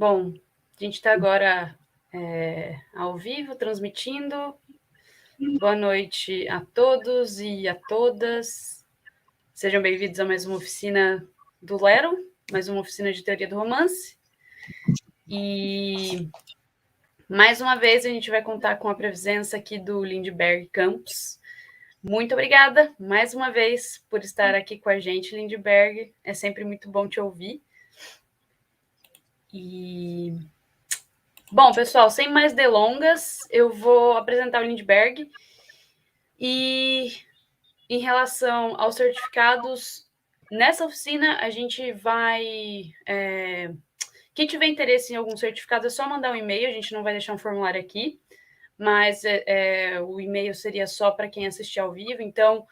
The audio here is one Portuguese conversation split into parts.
Bom, a gente está agora ao vivo, transmitindo. Boa noite a todos e a todas. Sejam bem-vindos a mais uma oficina do Lero, mais uma oficina de teoria do romance. E mais uma vez a gente vai contar com a presença aqui do Lindbergh Campos. Muito obrigada, mais uma vez, por estar aqui com a gente, Lindbergh. É sempre muito bom te ouvir. E... Bom, pessoal, sem mais delongas, eu vou apresentar o Lindbergh. E em relação aos certificados, nessa oficina a gente vai... Quem tiver interesse em algum certificado é só mandar um e-mail, a gente não vai deixar um formulário aqui, mas o e-mail seria só para quem assistir ao vivo, então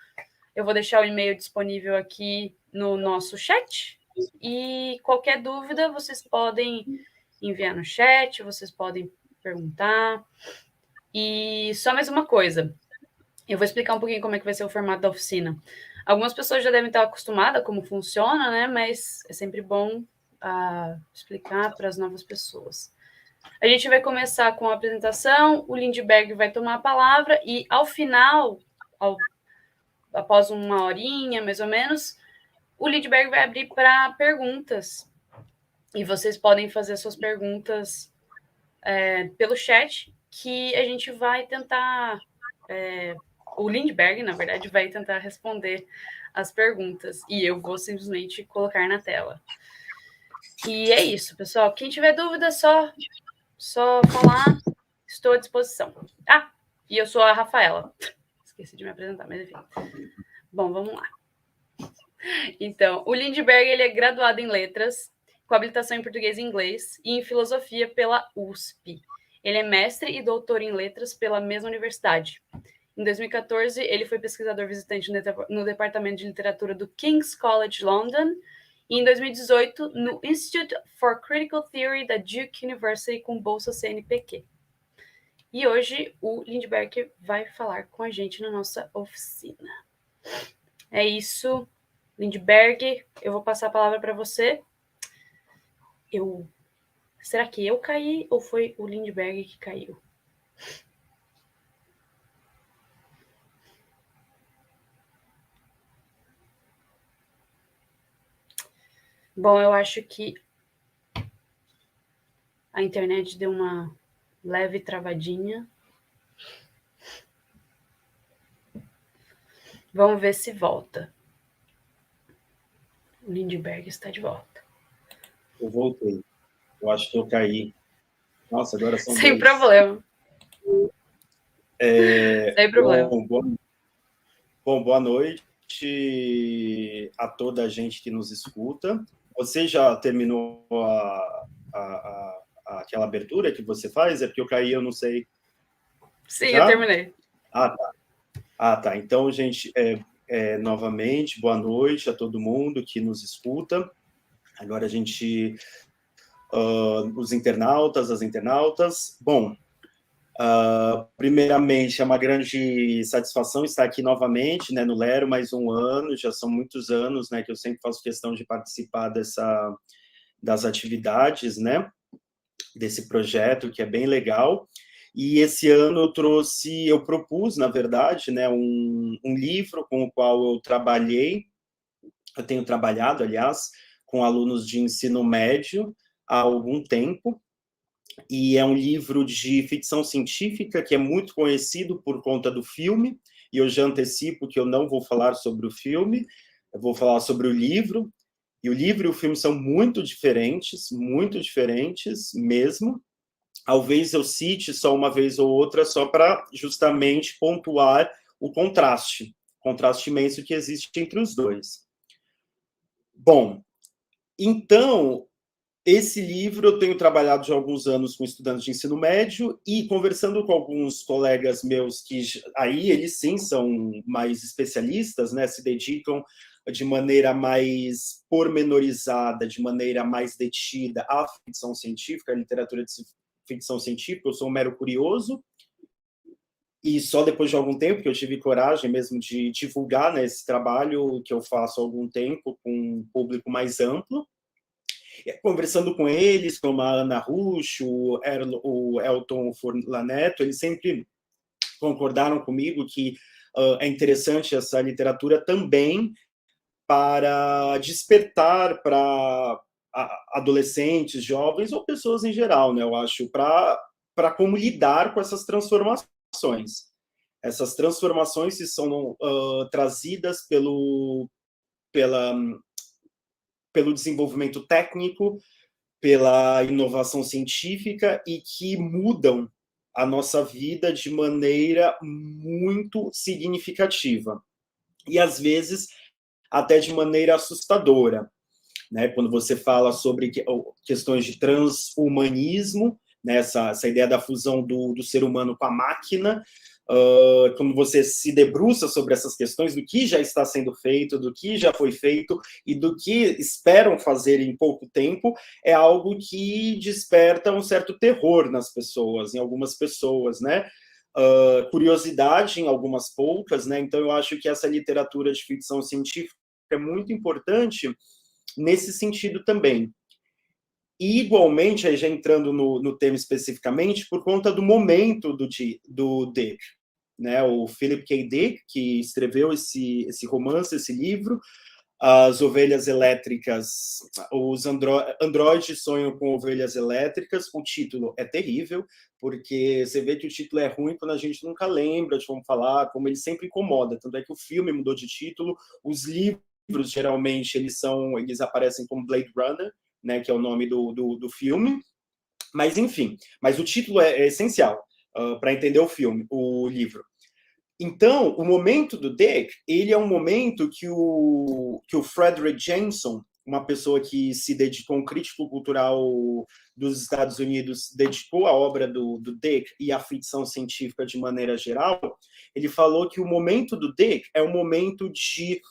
eu vou deixar o e-mail disponível aqui no nosso chat, e qualquer dúvida vocês podem enviar no chat, vocês podem perguntar. E só mais uma coisa, eu vou explicar um pouquinho como é que vai ser o formato da oficina. Algumas pessoas já devem estar acostumadas como funciona, né? Mas é sempre bom explicar para as novas pessoas. A gente vai começar com a apresentação, o Lindbergh vai tomar a palavra e, ao final, após uma horinha, mais ou menos, o Lindbergh vai abrir para perguntas. E vocês podem fazer suas perguntas pelo chat, que a gente vai tentar... o Lindbergh, na verdade, vai tentar responder as perguntas. E eu vou simplesmente colocar na tela. E é isso, pessoal. Quem tiver dúvida, só falar. Estou à disposição. Ah, e eu sou a Rafaela. Esqueci de me apresentar, mas enfim. Bom, vamos lá. Então, o Lindbergh ele é graduado em letras, com habilitação em português e inglês, e em filosofia pela USP. Ele é mestre e doutor em letras pela mesma universidade. Em 2014, ele foi pesquisador visitante no Departamento de Literatura do King's College London, e em 2018, no Institute for Critical Theory da Duke University, com bolsa CNPq. E hoje o Lindbergh vai falar com a gente na nossa oficina. É isso, Lindbergh, eu vou passar a palavra para você. Será que eu caí ou foi o Lindbergh que caiu? Bom, eu acho que a internet deu uma leve travadinha. Vamos ver se volta. O Lindbergh está de volta. Eu voltei. Eu acho que eu caí. Nossa, agora são Sem dois. problema. Sem problema. Boa noite a toda a gente que nos escuta. Você já terminou aquela abertura que você faz? É porque eu caí, eu não sei. Sim, já? Eu terminei. Tá. Então, gente, novamente, boa noite a todo mundo que nos escuta. Agora a gente... os internautas, as internautas. Bom, primeiramente, é uma grande satisfação estar aqui novamente, né, no Lero, mais um ano, já são muitos anos, né, que eu sempre faço questão de participar das atividades, né, desse projeto, que é bem legal. E esse ano eu propus, na verdade, né, um livro com o qual eu tenho trabalhado, aliás, com alunos de ensino médio há algum tempo, e é um livro de ficção científica que é muito conhecido por conta do filme, e eu já antecipo que eu não vou falar sobre o filme, eu vou falar sobre o livro, e o livro e o filme são muito diferentes mesmo. Talvez eu cite só uma vez ou outra, só para justamente pontuar o contraste imenso que existe entre os dois. Bom, então, esse livro eu tenho trabalhado já há alguns anos com estudantes de ensino médio e conversando com alguns colegas meus que aí eles sim são mais especialistas, né, se dedicam de maneira mais pormenorizada, de maneira mais detida à ficção científica, à literatura de ficção científica. Eu sou um mero curioso e só depois de algum tempo que eu tive coragem mesmo de divulgar, né, esse trabalho que eu faço há algum tempo com um público mais amplo. Conversando com eles, como a Ana Rusch, o Elton Forlaneto, eles sempre concordaram comigo que é interessante essa literatura também para despertar para adolescentes, jovens ou pessoas em geral, né? Eu acho, para como lidar com essas transformações. Essas transformações que são trazidas pela, pelo desenvolvimento técnico, pela inovação científica e que mudam a nossa vida de maneira muito significativa. E, às vezes, até de maneira assustadora, né? Quando você fala sobre questões de transhumanismo, né? essa ideia da fusão do ser humano com a máquina, quando você se debruça sobre essas questões, do que já está sendo feito, do que já foi feito e do que esperam fazer em pouco tempo, é algo que desperta um certo terror nas pessoas, em algumas pessoas, né? Curiosidade em algumas poucas, né? Então eu acho que essa literatura de ficção científica é muito importante nesse sentido também. E, igualmente, aí já entrando no tema especificamente, por conta do momento do Dick, né? O Philip K. Dick, que escreveu esse romance, esse livro, As Ovelhas Elétricas, os androides sonham com ovelhas elétricas. O título é terrível, porque você vê que o título é ruim quando a gente nunca lembra de como falar, como ele sempre incomoda. Tanto é que o filme mudou de título, os livros, geralmente, eles aparecem como Blade Runner, né, que é o nome do filme. Mas, enfim, mas o título é essencial para entender o livro. Então, o momento do Dick, ele é um momento que o Frederick Jameson, uma pessoa que se dedicou, um crítico cultural dos Estados Unidos, dedicou a obra do Dick e à ficção científica de maneira geral, ele falou que o momento do Dick é um momento de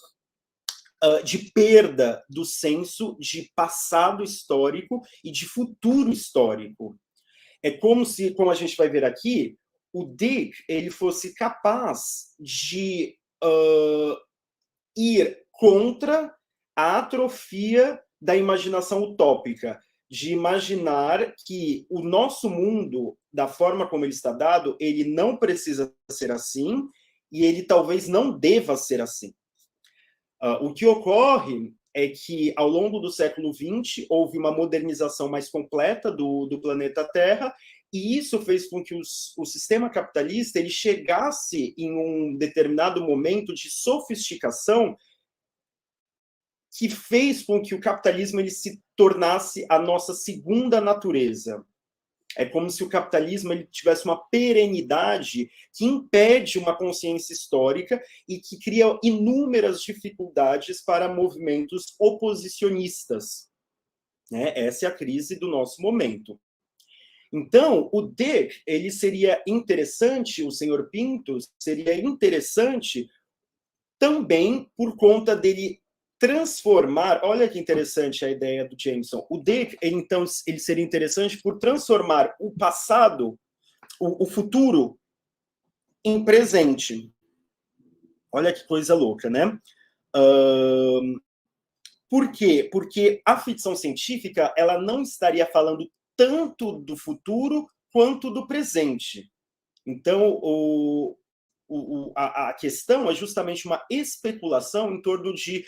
perda do senso de passado histórico e de futuro histórico. É como se, como a gente vai ver aqui, o Dick ele fosse capaz de ir contra a atrofia da imaginação utópica, de imaginar que o nosso mundo, da forma como ele está dado, ele não precisa ser assim e ele talvez não deva ser assim. O que ocorre é que, ao longo do século XX, houve uma modernização mais completa do planeta Terra, e isso fez com que o sistema capitalista ele chegasse em um determinado momento de sofisticação que fez com que o capitalismo ele se tornasse a nossa segunda natureza. É como se o capitalismo ele tivesse uma perenidade que impede uma consciência histórica e que cria inúmeras dificuldades para movimentos oposicionistas. Né? Essa é a crise do nosso momento. Então, o Dick, ele seria interessante, o senhor Pinto, seria interessante também por conta dele transformar, olha que interessante a ideia do Jameson. O Dick, então, ele seria interessante por transformar o passado, o futuro, em presente. Olha que coisa louca, né? Por quê? Porque a ficção científica ela não estaria falando tanto do futuro quanto do presente. Então, a questão é justamente uma especulação em torno de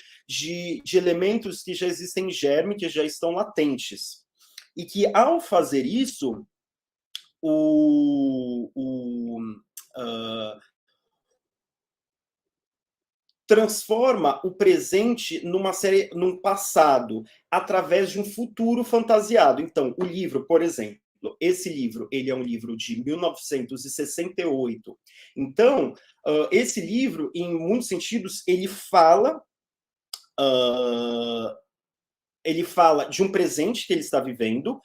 elementos que já existem em germe, que já estão latentes. E que, ao fazer isso, transforma o presente num passado, através de um futuro fantasiado. Então, o livro, por exemplo, esse livro, ele é um livro de 1968. Então, esse livro, em muitos sentidos, ele fala de um presente que ele está vivendo,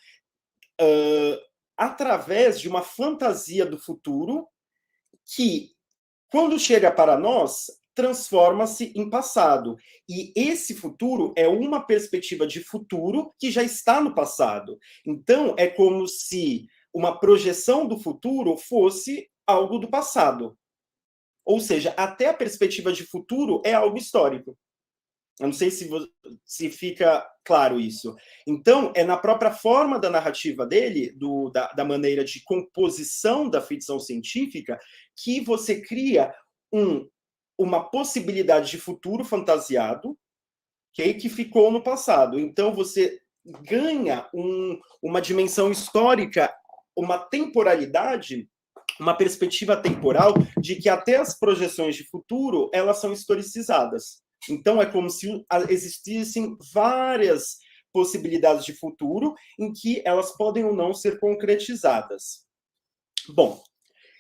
através de uma fantasia do futuro que, quando chega para nós, transforma-se em passado. E esse futuro é uma perspectiva de futuro que já está no passado. Então, é como se uma projeção do futuro fosse algo do passado. Ou seja, até a perspectiva de futuro é algo histórico. Eu não sei se fica claro isso. Então, é na própria forma da narrativa dele, da maneira de composição da ficção científica, que você cria uma possibilidade de futuro fantasiado, okay, que ficou no passado. Então, você ganha uma dimensão histórica, uma temporalidade, uma perspectiva temporal de que até as projeções de futuro, elas são historicizadas. Então, é como se existissem várias possibilidades de futuro em que elas podem ou não ser concretizadas. Bom,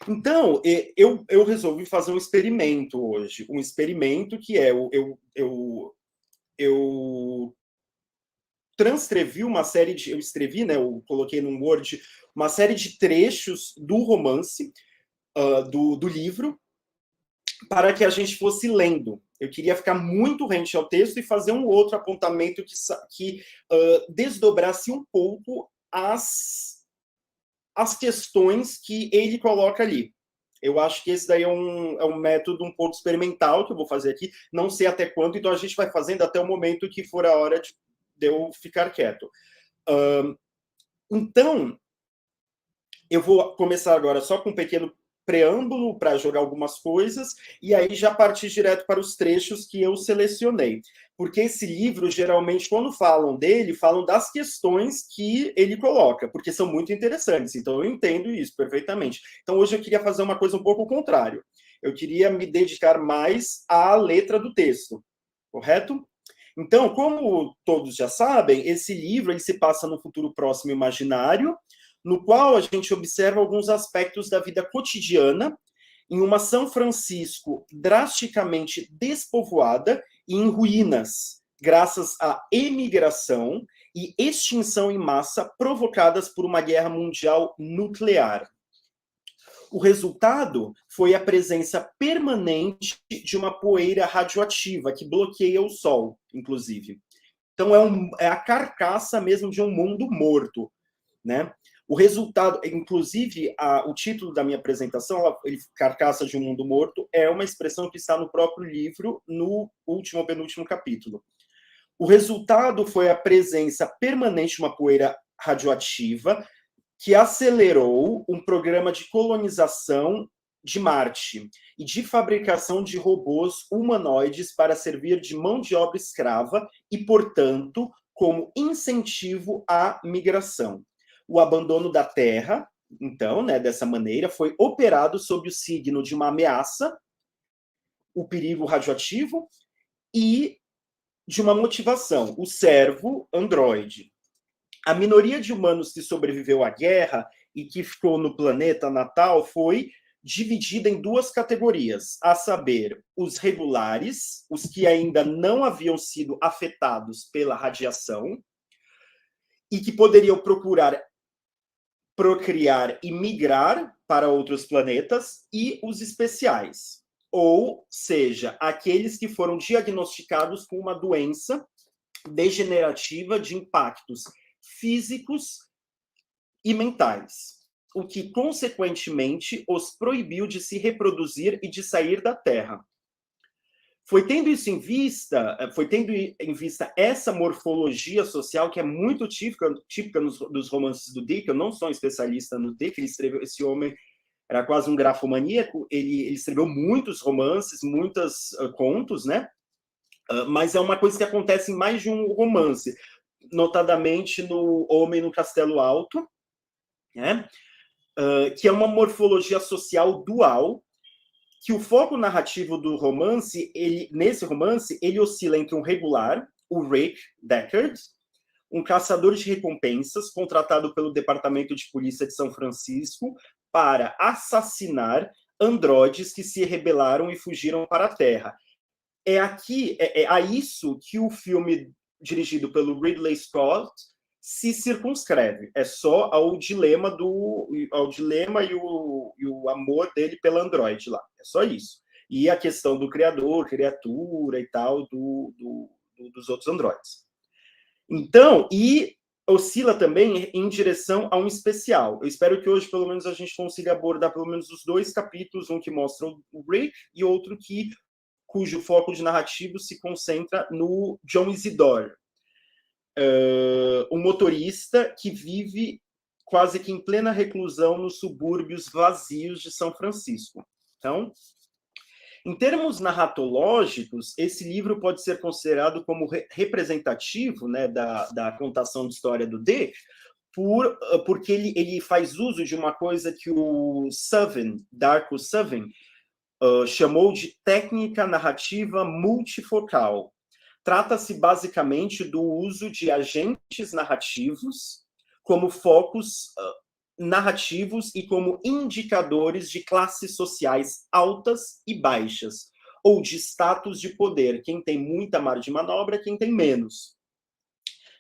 então, eu resolvi fazer um experimento hoje. Um experimento que é, eu transcrevi uma série de... Eu escrevi, né, eu coloquei num Word uma série de trechos do romance, do livro, para que a gente fosse lendo. Eu queria ficar muito rente ao texto e fazer um outro apontamento que desdobrasse um pouco as questões que ele coloca ali. Eu acho que esse daí é um método um pouco experimental que eu vou fazer aqui. Não sei até quando, então a gente vai fazendo até o momento que for a hora de eu ficar quieto. Então, eu vou começar agora só com um pequeno preâmbulo para jogar algumas coisas, e aí já partir direto para os trechos que eu selecionei. Porque esse livro, geralmente, quando falam dele, falam das questões que ele coloca, porque são muito interessantes, então eu entendo isso perfeitamente. Então hoje eu queria fazer uma coisa um pouco ao contrário. Eu queria me dedicar mais à letra do texto, correto? Então, como todos já sabem, esse livro ele se passa no futuro próximo imaginário, no qual a gente observa alguns aspectos da vida cotidiana em uma São Francisco drasticamente despovoada e em ruínas, graças à emigração e extinção em massa provocadas por uma guerra mundial nuclear. O resultado foi a presença permanente de uma poeira radioativa que bloqueia o Sol, inclusive. Então, é a carcaça mesmo de um mundo morto, né? O resultado, inclusive, o título da minha apresentação, Carcaça de um Mundo Morto, é uma expressão que está no próprio livro, no último ou penúltimo capítulo. O resultado foi a presença permanente de uma poeira radioativa que acelerou um programa de colonização de Marte e de fabricação de robôs humanoides para servir de mão de obra escrava e, portanto, como incentivo à migração. O abandono da Terra, então, né, dessa maneira, foi operado sob o signo de uma ameaça, o perigo radioativo, e de uma motivação, o servo androide. A minoria de humanos que sobreviveu à guerra e que ficou no planeta natal foi dividida em duas categorias, a saber, os regulares, os que ainda não haviam sido afetados pela radiação e que poderiam procriar e migrar para outros planetas, e os especiais, ou seja, aqueles que foram diagnosticados com uma doença degenerativa de impactos físicos e mentais, o que, consequentemente, os proibiu de se reproduzir e de sair da Terra. Foi tendo em vista essa morfologia social que é muito típica dos romances do Dick. Eu não sou um especialista no Dick, ele escreveu, esse homem era quase um grafomaníaco, ele escreveu muitos romances, muitos contos, né? Mas é uma coisa que acontece em mais de um romance, notadamente no Homem no Castelo Alto, né? Que é uma morfologia social dual, que o foco narrativo do romance, nesse romance, ele oscila entre um regular, o Rick Deckard, um caçador de recompensas contratado pelo Departamento de Polícia de São Francisco para assassinar androides que se rebelaram e fugiram para a Terra. É a isso que o filme dirigido pelo Ridley Scott se circunscreve. É só ao dilema e o amor dele pela androide lá. É só isso. E a questão do criador, criatura e tal, dos outros androides. Então, e oscila também em direção a um especial. Eu espero que hoje, pelo menos, a gente consiga abordar pelo menos os dois capítulos, um que mostra o Rick e outro que cujo foco de narrativo se concentra no John Isidore, um motorista que vive quase que em plena reclusão nos subúrbios vazios de São Francisco. Então, em termos narratológicos, esse livro pode ser considerado como representativo, né, da contação de história do Dick, porque ele faz uso de uma coisa que o Darko Suvin, chamou de técnica narrativa multifocal. Trata-se basicamente do uso de agentes narrativos como focos narrativos e como indicadores de classes sociais altas e baixas, ou de status de poder, quem tem muita margem de manobra, quem tem menos.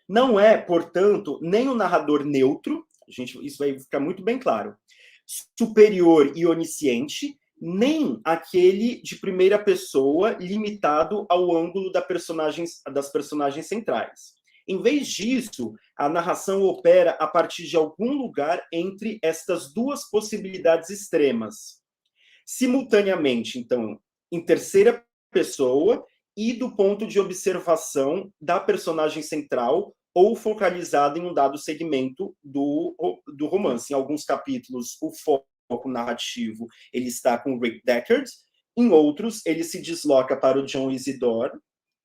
Não é, portanto, nem o narrador neutro, isso vai ficar muito bem claro, superior e onisciente, nem aquele de primeira pessoa limitado ao ângulo das personagens centrais. Em vez disso, a narração opera a partir de algum lugar entre estas duas possibilidades extremas, simultaneamente, então, em terceira pessoa e do ponto de observação da personagem central ou focalizada em um dado segmento do romance. Em alguns capítulos, o foco narrativo ele está com Rick Deckard, em outros, ele se desloca para o John Isidore,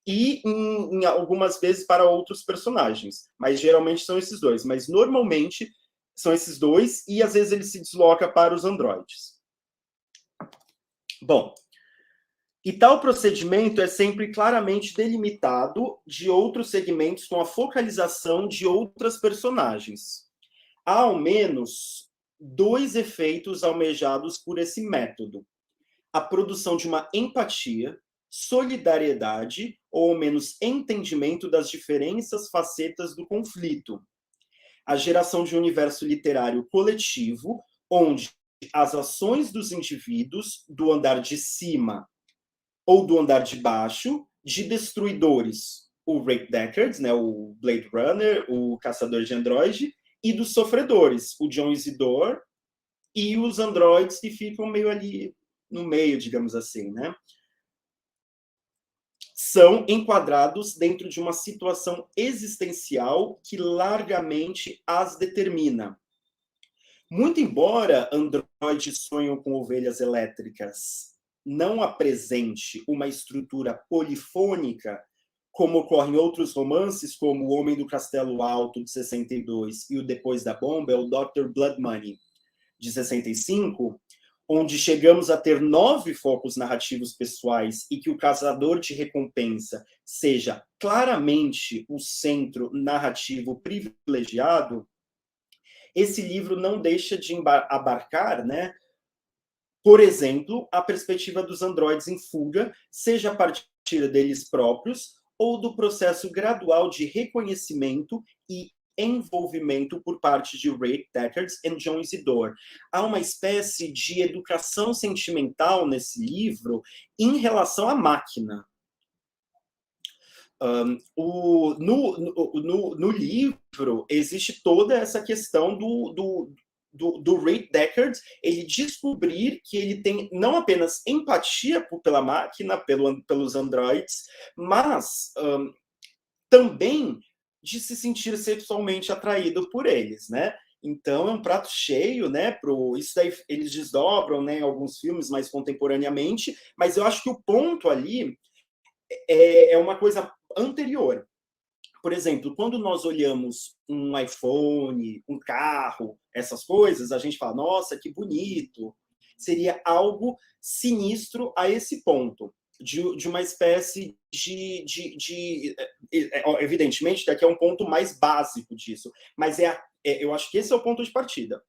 e em algumas vezes para outros personagens, mas geralmente são esses dois, mas normalmente são esses dois, e às vezes ele se desloca para os androides. Bom, e tal procedimento é sempre claramente delimitado de outros segmentos com a focalização de outras personagens. Há ao menos 2 efeitos almejados por esse método: a produção de uma empatia, solidariedade, ou ao menos entendimento das diferentes facetas do conflito. A geração de um universo literário coletivo, onde as ações dos indivíduos do andar de cima ou do andar de baixo, de destruidores, o Rick Deckard, né, o Blade Runner, o Caçador de Android, e dos sofredores, o John Isidore, e os androides que ficam meio ali no meio, digamos assim, né? São enquadrados dentro de uma situação existencial que largamente as determina. Muito embora androides sonham com ovelhas elétricas não apresente uma estrutura polifônica, como ocorre em outros romances, como O Homem do Castelo Alto, de 62, e o Depois da Bomba, é o Dr. Blood Money, de 65, onde chegamos a ter 9 focos narrativos pessoais e que o caçador de recompensa seja claramente o centro narrativo privilegiado, esse livro não deixa de abarcar, né, por exemplo, a perspectiva dos androides em fuga, seja a partir deles próprios ou do processo gradual de reconhecimento e envolvimento por parte de Rick Deckard e John Isidore. Há uma espécie de educação sentimental nesse livro em relação à máquina. No livro, existe toda essa questão do Rick Deckard, ele descobrir que ele tem não apenas empatia pela máquina, pelos androides, mas também de se sentir sexualmente atraído por eles, né? Então é um prato cheio, né? Isso daí eles desdobram, né, em alguns filmes mais contemporaneamente, mas eu acho que o ponto ali é uma coisa anterior. Por exemplo, quando nós olhamos um iPhone, um carro, essas coisas, a gente fala, nossa, que bonito. Seria algo sinistro a esse ponto, de uma espécie evidentemente, que aqui é um ponto mais básico disso, mas eu acho que esse é o ponto de partida.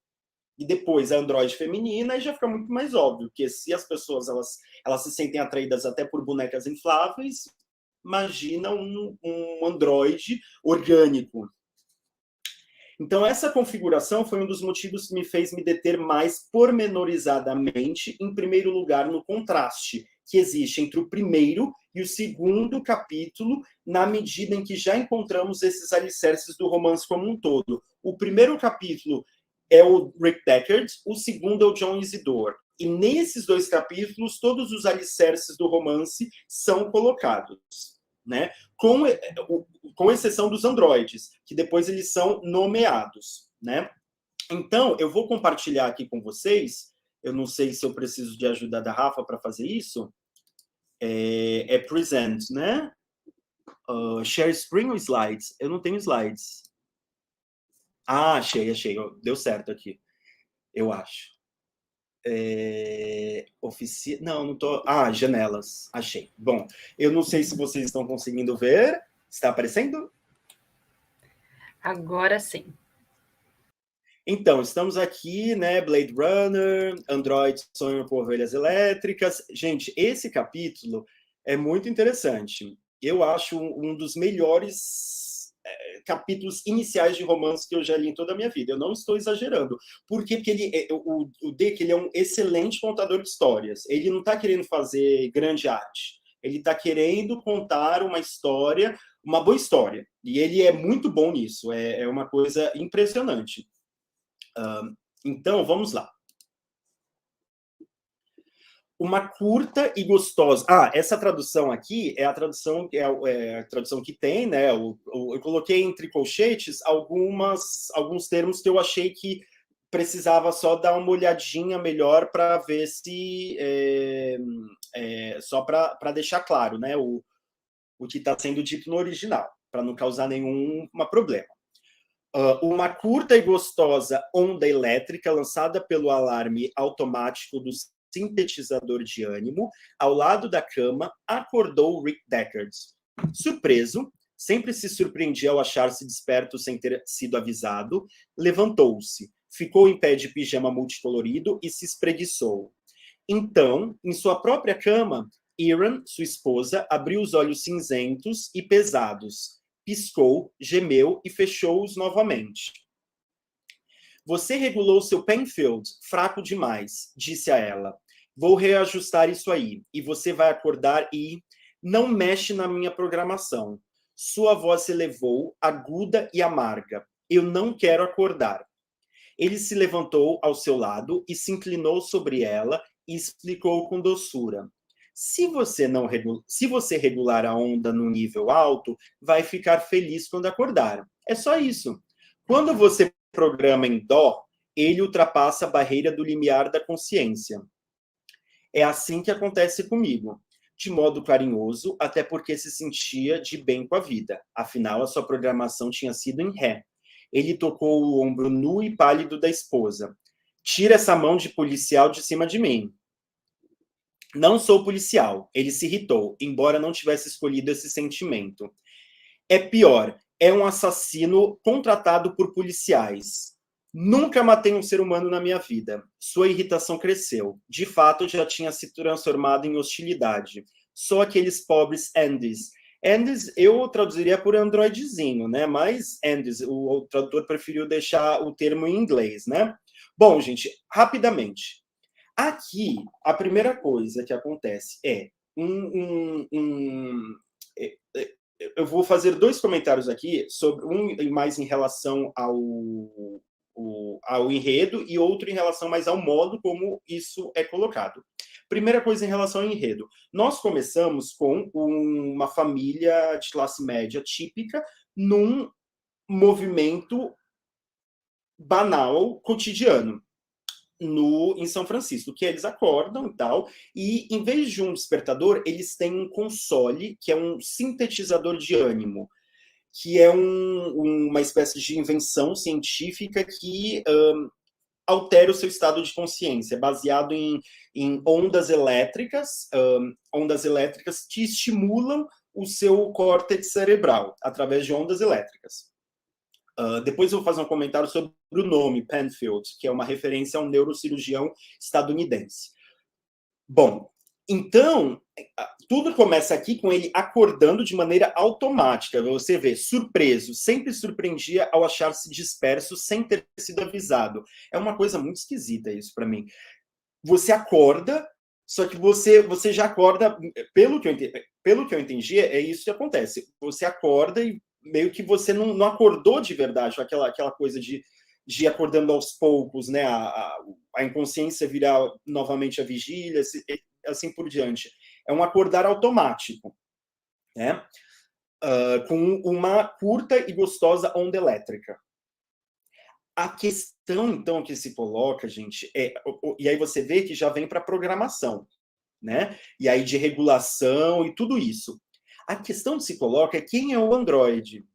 E depois a androide feminina, e já fica muito mais óbvio, que se as pessoas elas se sentem atraídas até por bonecas infláveis, imagina um androide orgânico. Então, essa configuração foi um dos motivos que me fez me deter mais pormenorizadamente, em primeiro lugar, no contraste que existe entre o primeiro e o segundo capítulo, na medida em que já encontramos esses alicerces do romance como um todo. O primeiro capítulo é o Rick Deckard, o segundo é o John Isidore. E nesses 2 capítulos, todos os alicerces do romance são colocados, né? Com exceção dos androides, que depois eles são nomeados, né? Então, eu vou compartilhar aqui com vocês, eu não sei se eu preciso de ajuda da Rafa para fazer isso, present, né? Share screen ou slides? Eu não tenho slides. Ah, achei. Deu certo aqui, eu acho. Não tô... Ah, janelas. Achei. Bom, eu não sei se vocês estão conseguindo ver. Está aparecendo? Agora sim. Então, estamos aqui, né? Blade Runner, Android sonham com ovelhas elétricas. Gente, esse capítulo é muito interessante. Eu acho um dos melhores capítulos iniciais de romance que eu já li em toda a minha vida. Eu não estou exagerando. Por quê? Porque o Dick, ele é um excelente contador de histórias. Ele não está querendo fazer grande arte. Ele está querendo contar uma história, uma boa história. E ele é muito bom nisso. É uma coisa impressionante. Então, vamos lá. Uma curta e gostosa. Essa tradução aqui é a tradução que tem, né? Eu coloquei entre colchetes alguns termos que eu achei que precisava só dar uma olhadinha melhor para ver se só para deixar claro, né? O que está sendo dito no original, para não causar nenhum problema. Uma curta e gostosa onda elétrica lançada pelo alarme automático do sintetizador de ânimo ao lado da cama acordou Rick Deckard. Surpreso, sempre se surpreendia ao achar-se desperto sem ter sido avisado, levantou-se, ficou em pé de pijama multicolorido e se espreguiçou. Então, em sua própria cama, Erin, sua esposa, abriu os olhos cinzentos e pesados, piscou, gemeu e fechou-os novamente. Você regulou seu Penfield fraco demais, disse a ela. Vou reajustar isso aí, e você vai acordar e... Não mexe na minha programação. Sua voz se elevou, aguda e amarga. Eu não quero acordar. Ele se levantou ao seu lado e se inclinou sobre ela e explicou com doçura. Se você regular a onda no nível alto, vai ficar feliz quando acordar. É só isso. Quando você programa em dó, ele ultrapassa a barreira do limiar da consciência. É assim que acontece comigo. De modo carinhoso, até porque se sentia de bem com a vida. Afinal, a sua programação tinha sido em ré. Ele tocou o ombro nu e pálido da esposa. Tira essa mão de policial de cima de mim. Não sou policial. Ele se irritou, embora não tivesse escolhido esse sentimento. É pior, é um assassino contratado por policiais. Nunca matei um ser humano na minha vida. Sua irritação cresceu. De fato, já tinha se transformado em hostilidade. Só aqueles pobres Andys. Andys eu traduziria por androidezinho, né? Mas Andys, o tradutor preferiu deixar o termo em inglês, né? Bom, gente, rapidamente. Aqui, a primeira coisa que acontece é eu vou fazer 2 comentários aqui, sobre um mais em relação ao enredo e outro em relação mais ao modo como isso é colocado. Primeira coisa em relação ao enredo. Nós começamos com uma família de classe média típica num movimento banal, cotidiano. Em São Francisco, que eles acordam e tal, e em vez de um despertador, eles têm um console, que é um sintetizador de ânimo, que é uma espécie de invenção científica que altera o seu estado de consciência, baseado em ondas elétricas que estimulam o seu córtex cerebral, através de ondas elétricas. Depois eu vou fazer um comentário sobre o nome, Penfield, que é uma referência a um neurocirurgião estadunidense. Bom, então, tudo começa aqui com ele acordando de maneira automática. Você vê, surpreso, sempre surpreendia ao achar-se disperso sem ter sido avisado. É uma coisa muito esquisita isso para mim. Você acorda, só que você já acorda, pelo que eu entendi, é isso que acontece. Você acorda e meio que você não acordou de verdade, aquela coisa de ir acordando aos poucos, né? a inconsciência virar novamente a vigília, assim por diante. É um acordar automático, né? Com uma curta e gostosa onda elétrica. A questão, então, que se coloca, gente, e aí você vê que já vem para programação, né? E aí de regulação e tudo isso. A questão que se coloca é quem é o Android.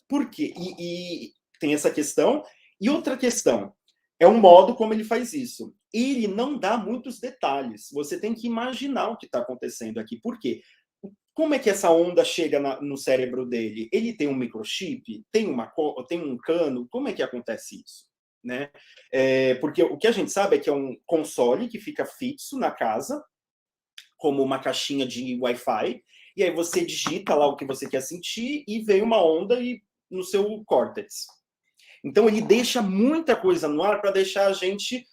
Por quê? E tem essa questão. E outra questão é o modo como ele faz isso. Ele não dá muitos detalhes. Você tem que imaginar o que está acontecendo aqui. Por quê? Como é que essa onda chega no cérebro dele? Ele tem um microchip? Tem um cano? Como é que acontece isso? Né? Porque o que a gente sabe é que é um console que fica fixo na casa, como uma caixinha de Wi-Fi, e aí você digita lá o que você quer sentir e vem uma onda no seu córtex. Então ele deixa muita coisa no ar para deixar a gente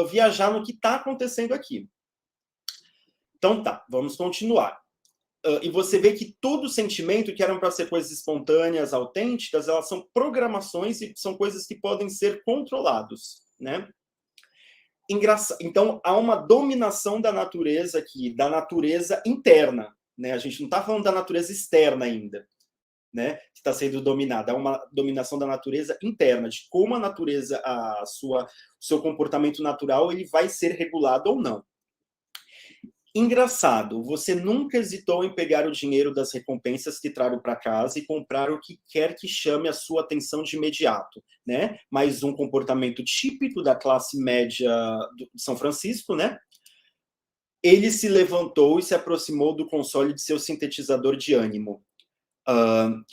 viajar no que está acontecendo aqui. Então tá, vamos continuar. E você vê que todo sentimento que eram para ser coisas espontâneas, autênticas, elas são programações e são coisas que podem ser controlados, né? Então, há uma dominação da natureza aqui, da natureza interna, né? A gente não está falando da natureza externa ainda, né? Que está sendo dominada. Há uma dominação da natureza interna, de como a natureza, o seu comportamento natural, ele vai ser regulado ou não. Engraçado, você nunca hesitou em pegar o dinheiro das recompensas que trago para casa e comprar o que quer que chame a sua atenção de imediato, né? Mais um comportamento típico da classe média de São Francisco, né? Ele se levantou e se aproximou do console de seu sintetizador de ânimo.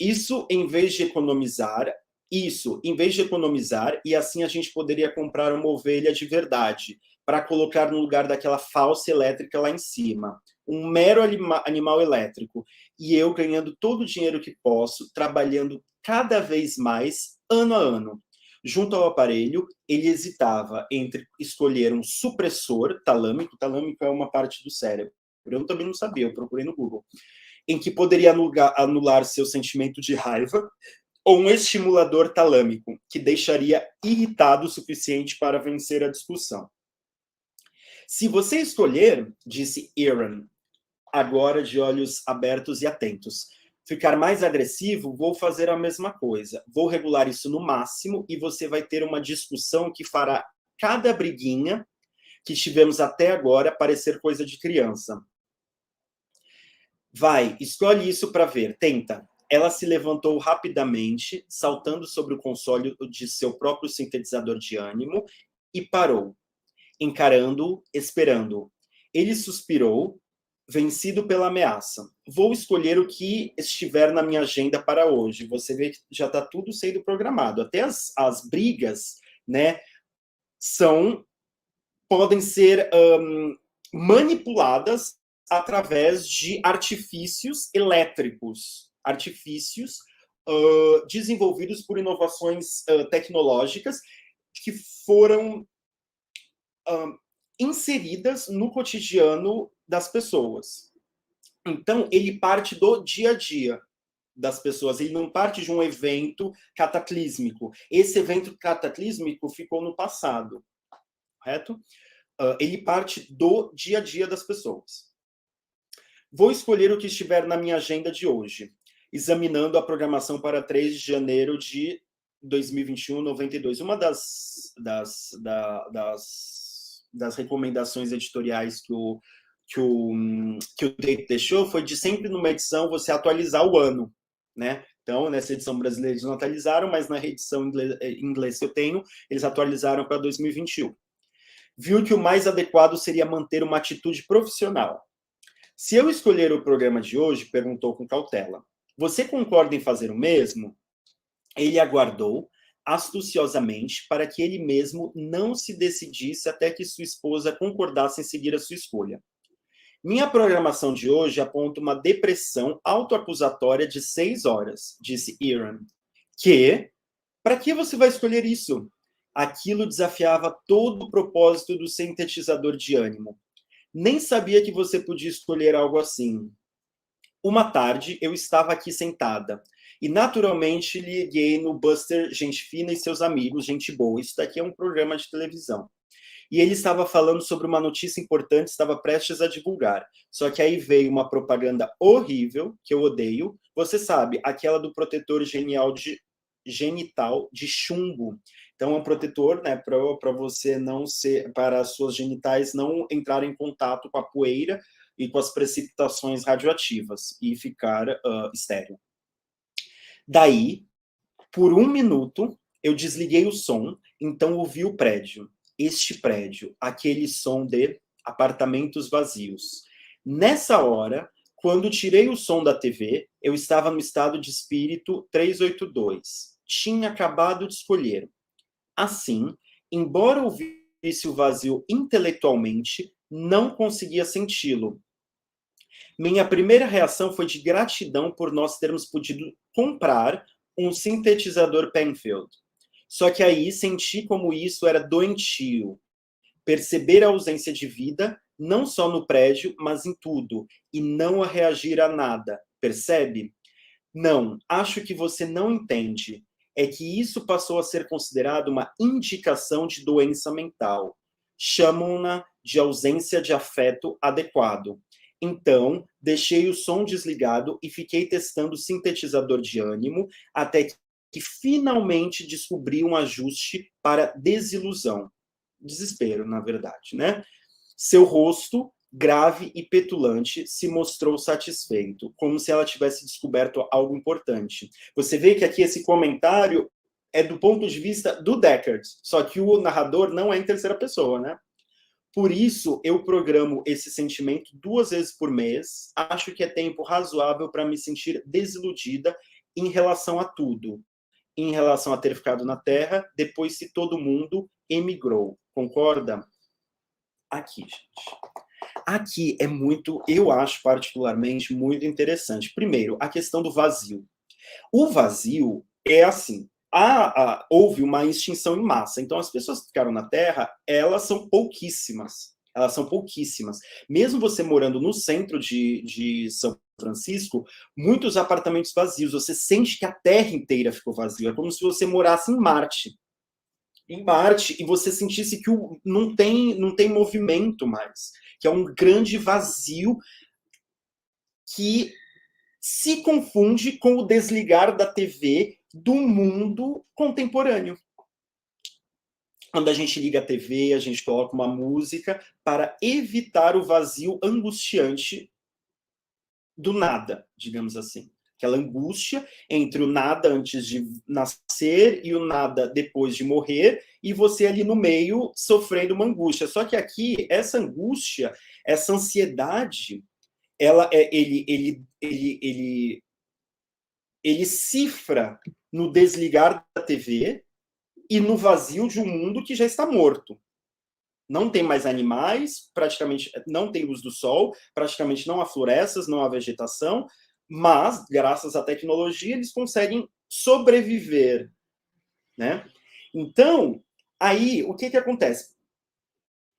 Isso, em vez de economizar, e assim a gente poderia comprar uma ovelha de verdade, para colocar no lugar daquela falsa elétrica lá em cima. Um mero animal elétrico. E eu ganhando todo o dinheiro que posso, trabalhando cada vez mais, ano a ano. Junto ao aparelho, ele hesitava entre escolher um supressor talâmico. Talâmico é uma parte do cérebro. Eu também não sabia, eu procurei no Google. Em que poderia anular seu sentimento de raiva, ou um estimulador talâmico, que deixaria irritado o suficiente para vencer a discussão. Se você escolher, disse Aaron, agora de olhos abertos e atentos, ficar mais agressivo, vou fazer a mesma coisa. Vou regular isso no máximo e você vai ter uma discussão que fará cada briguinha que tivemos até agora parecer coisa de criança. Vai, escolhe isso para ver, tenta. Ela se levantou rapidamente, saltando sobre o console de seu próprio sintetizador de ânimo e parou, encarando-o, esperando-o. Ele suspirou, vencido pela ameaça. Vou escolher o que estiver na minha agenda para hoje. Você vê que já está tudo sendo programado. Até as brigas, né, podem ser manipuladas através de artifícios elétricos, artifícios desenvolvidos por inovações tecnológicas que foram inseridas no cotidiano das pessoas. Então, ele parte do dia a dia das pessoas, ele não parte de um evento cataclísmico. Esse evento cataclísmico ficou no passado, correto? Ele parte do dia a dia das pessoas. Vou escolher o que estiver na minha agenda de hoje, examinando a programação para 3 de janeiro de 2021, 92. Uma das recomendações editoriais que o Tate deixou foi de sempre numa edição você atualizar o ano, né? Então, nessa edição brasileira eles não atualizaram, mas na edição em inglês que eu tenho, eles atualizaram para 2021. Viu que o mais adequado seria manter uma atitude profissional. Se eu escolher o programa de hoje, perguntou com cautela, você concorda em fazer o mesmo? Ele aguardou astuciosamente para que ele mesmo não se decidisse até que sua esposa concordasse em seguir a sua escolha. Minha programação de hoje aponta uma depressão autoacusatória de 6 horas, disse Aaron. Para que você vai escolher isso? Aquilo desafiava todo o propósito do sintetizador de ânimo. Nem sabia que você podia escolher algo assim. Uma tarde, eu estava aqui sentada. E, naturalmente, liguei no Buster Gente Fina e seus amigos, gente boa. Isso daqui é um programa de televisão. e ele estava falando sobre uma notícia importante, estava prestes a divulgar. Só que aí veio uma propaganda horrível, que eu odeio. Você sabe, aquela do protetor genital de chumbo. Então, é um protetor, né, para você não ser, para as suas genitais não entrarem em contato com a poeira e com as precipitações radioativas e ficar estéril. Daí, por 1 minuto, eu desliguei o som, então ouvi o prédio. Este prédio, aquele som de apartamentos vazios. Nessa hora, quando tirei o som da TV, eu estava no estado de espírito 382. Tinha acabado de escolher. Assim, embora ouvisse o vazio intelectualmente, não conseguia senti-lo. Minha primeira reação foi de gratidão por nós termos podido comprar um sintetizador Penfield. Só que aí senti como isso era doentio. Perceber a ausência de vida, não só no prédio, mas em tudo, e não a reagir a nada. Percebe? Não, acho que você não entende. É que isso passou a ser considerado uma indicação de doença mental. Chamam-na de ausência de afeto adequado. Então, deixei o som desligado e fiquei testando o sintetizador de ânimo até que finalmente descobri um ajuste para desilusão. Desespero, na verdade, né? Seu rosto, grave e petulante, se mostrou satisfeito, como se ela tivesse descoberto algo importante. Você vê que aqui esse comentário é do ponto de vista do Deckard, só que o narrador não é em terceira pessoa, né? Por isso, eu programo esse sentimento 2 vezes por mês. Acho que é tempo razoável para me sentir desiludida em relação a tudo. Em relação a ter ficado na Terra, depois se todo mundo emigrou. Concorda? Aqui, gente. Aqui é muito, eu acho particularmente muito interessante. Primeiro, a questão do vazio. O vazio é assim, houve uma extinção em massa. Então, as pessoas que ficaram na Terra, elas são pouquíssimas. Elas são pouquíssimas. Mesmo você morando no centro de São Francisco, muitos apartamentos vazios. Você sente que a Terra inteira ficou vazia. É como se você morasse em Marte. Em Marte, e você sentisse que não tem movimento mais. Que é um grande vazio que se confunde com o desligar da TV do mundo contemporâneo. Quando a gente liga a TV, a gente coloca uma música para evitar o vazio angustiante do nada, digamos assim. Aquela angústia entre o nada antes de nascer e o nada depois de morrer, e você ali no meio sofrendo uma angústia. Só que aqui, essa angústia, essa ansiedade, ele cifra no desligar da TV e no vazio de um mundo que já está morto. Não tem mais animais, praticamente não tem luz do sol, praticamente não há florestas, não há vegetação, mas, graças à tecnologia, eles conseguem sobreviver, né? Então, aí, o que acontece?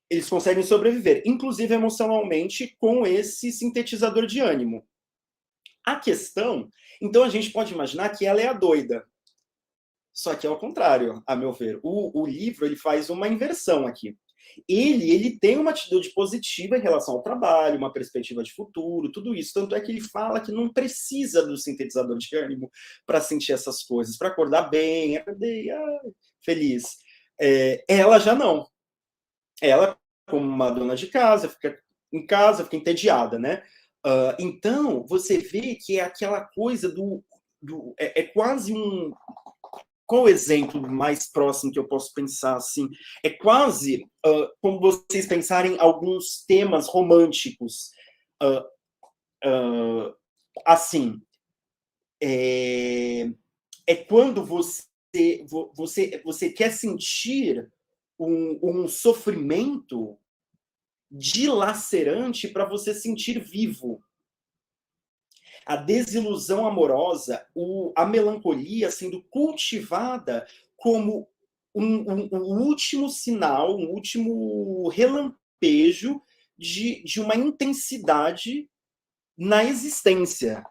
Eles conseguem sobreviver, inclusive emocionalmente, com esse sintetizador de ânimo. A questão, então a gente pode imaginar que ela é a doida. Só que é ao contrário, a meu ver. O livro ele faz uma inversão aqui. Ele tem uma atitude positiva em relação ao trabalho, uma perspectiva de futuro, tudo isso. Tanto é que ele fala que não precisa do sintetizador de ânimo para sentir essas coisas, para acordar bem, acordei, feliz. Ela já não. Ela, como uma dona de casa, fica em casa, fica entediada, né? Então, você vê que é aquela coisa é quase um... Qual o exemplo mais próximo que eu posso pensar assim? É quase como vocês pensarem alguns temas românticos. Assim, é quando você quer sentir um sofrimento dilacerante para você sentir vivo. A desilusão amorosa, a melancolia sendo cultivada como um último sinal, um último relampejo de uma intensidade na existência,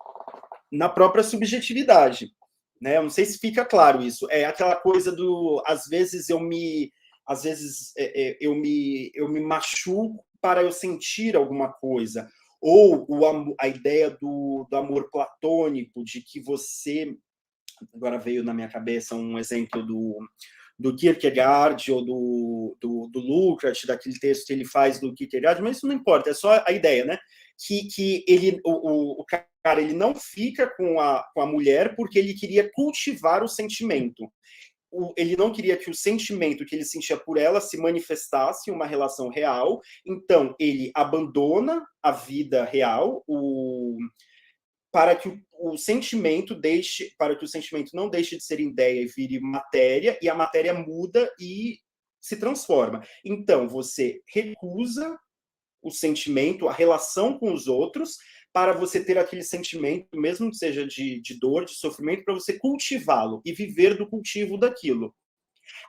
na própria subjetividade. Né? Eu não sei se fica claro isso. É aquela coisa do... Às vezes eu me às vezes eu me machuco para eu sentir alguma coisa. Ou a ideia do amor platônico, de que você... Agora veio na minha cabeça um exemplo do Kierkegaard ou do Lukács, daquele texto que ele faz do Kierkegaard, mas isso não importa, é só a ideia, né? Que ele, o cara, ele não fica com a mulher porque ele queria cultivar o sentimento. Ele não queria que o sentimento que ele sentia por ela se manifestasse em uma relação real, então ele abandona a vida real, para que o sentimento não deixe de ser ideia e vire matéria, e a matéria muda e se transforma. Então, você recusa o sentimento, a relação com os outros, para você ter aquele sentimento, mesmo que seja de dor, de sofrimento, para você cultivá-lo e viver do cultivo daquilo.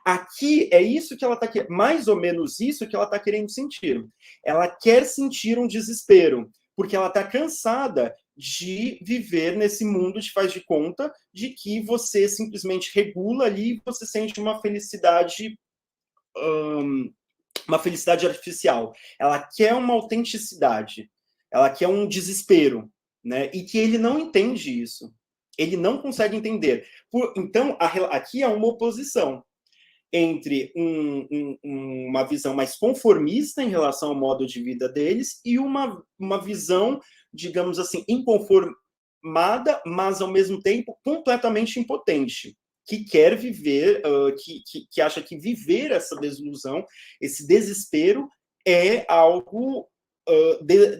Aqui é isso que ela está querendo, mais ou menos isso que ela está querendo sentir. Ela quer sentir um desespero, porque ela está cansada de viver nesse mundo de faz de conta de que você simplesmente regula ali e você sente uma felicidade artificial. Ela quer uma autenticidade, ela quer um desespero, né? E que ele não entende isso. Ele não consegue entender. Então, aqui há uma oposição entre uma visão mais conformista em relação ao modo de vida deles e uma visão, digamos assim, inconformada, mas ao mesmo tempo completamente impotente, que quer viver, que acha que viver essa desilusão, esse desespero, é algo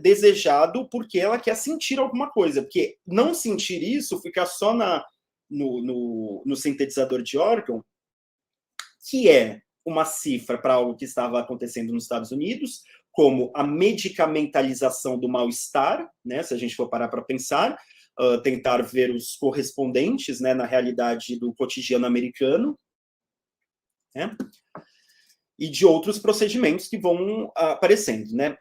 desejado porque ela quer sentir alguma coisa, porque não sentir isso, ficar só no sintetizador de órgão, que é uma cifra para algo que estava acontecendo nos Estados Unidos, como a medicamentalização do mal-estar, né, se a gente for parar para pensar, tentar ver os correspondentes, né, na realidade do cotidiano americano, né, e de outros procedimentos que vão aparecendo, né?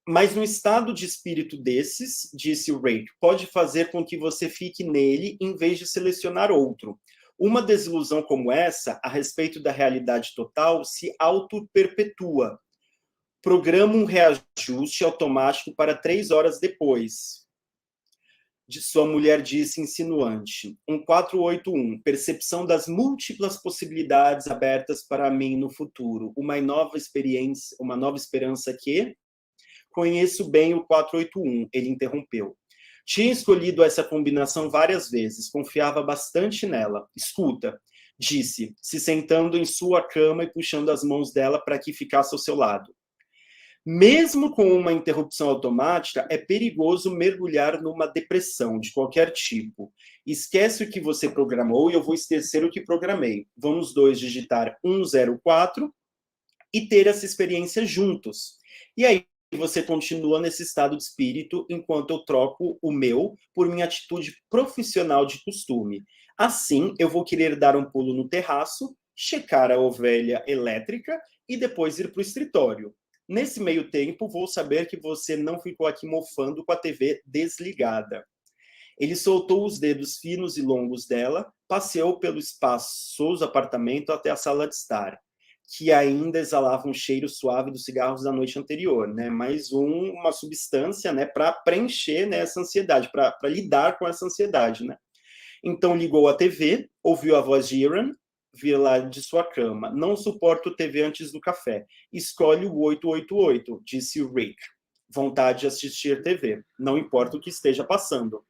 Mas no estado de espírito desses, disse o Reich, pode fazer com que você fique nele em vez de selecionar outro. Uma desilusão como essa, a respeito da realidade total, se auto-perpetua. Programa um reajuste automático para 3 horas depois. De sua mulher disse insinuante. 1481. Percepção das múltiplas possibilidades abertas para mim no futuro. Uma nova esperança que... Conheço bem o 481, ele interrompeu. Tinha escolhido essa combinação várias vezes, confiava bastante nela. Escuta, disse, se sentando em sua cama e puxando as mãos dela para que ficasse ao seu lado. Mesmo com uma interrupção automática, é perigoso mergulhar numa depressão de qualquer tipo. Esquece o que você programou e eu vou esquecer o que programei. Vamos dois digitar 104 e ter essa experiência juntos. E aí, você continua nesse estado de espírito enquanto eu troco o meu por minha atitude profissional de costume. Assim, eu vou querer dar um pulo no terraço, checar a ovelha elétrica e depois ir para o escritório. Nesse meio tempo, vou saber que você não ficou aqui mofando com a TV desligada. Ele soltou os dedos finos e longos dela, passeou pelo espaçoso apartamento até a sala de estar, que ainda exalava um cheiro suave dos cigarros da noite anterior, né? Mais uma substância, né, para preencher, né, essa ansiedade, para lidar com essa ansiedade, né? Então ligou a TV, ouviu a voz de Iran, vir lá de sua cama. Não suporto TV antes do café. Escolhe o 888, disse o Rick. Vontade de assistir TV. Não importa o que esteja passando.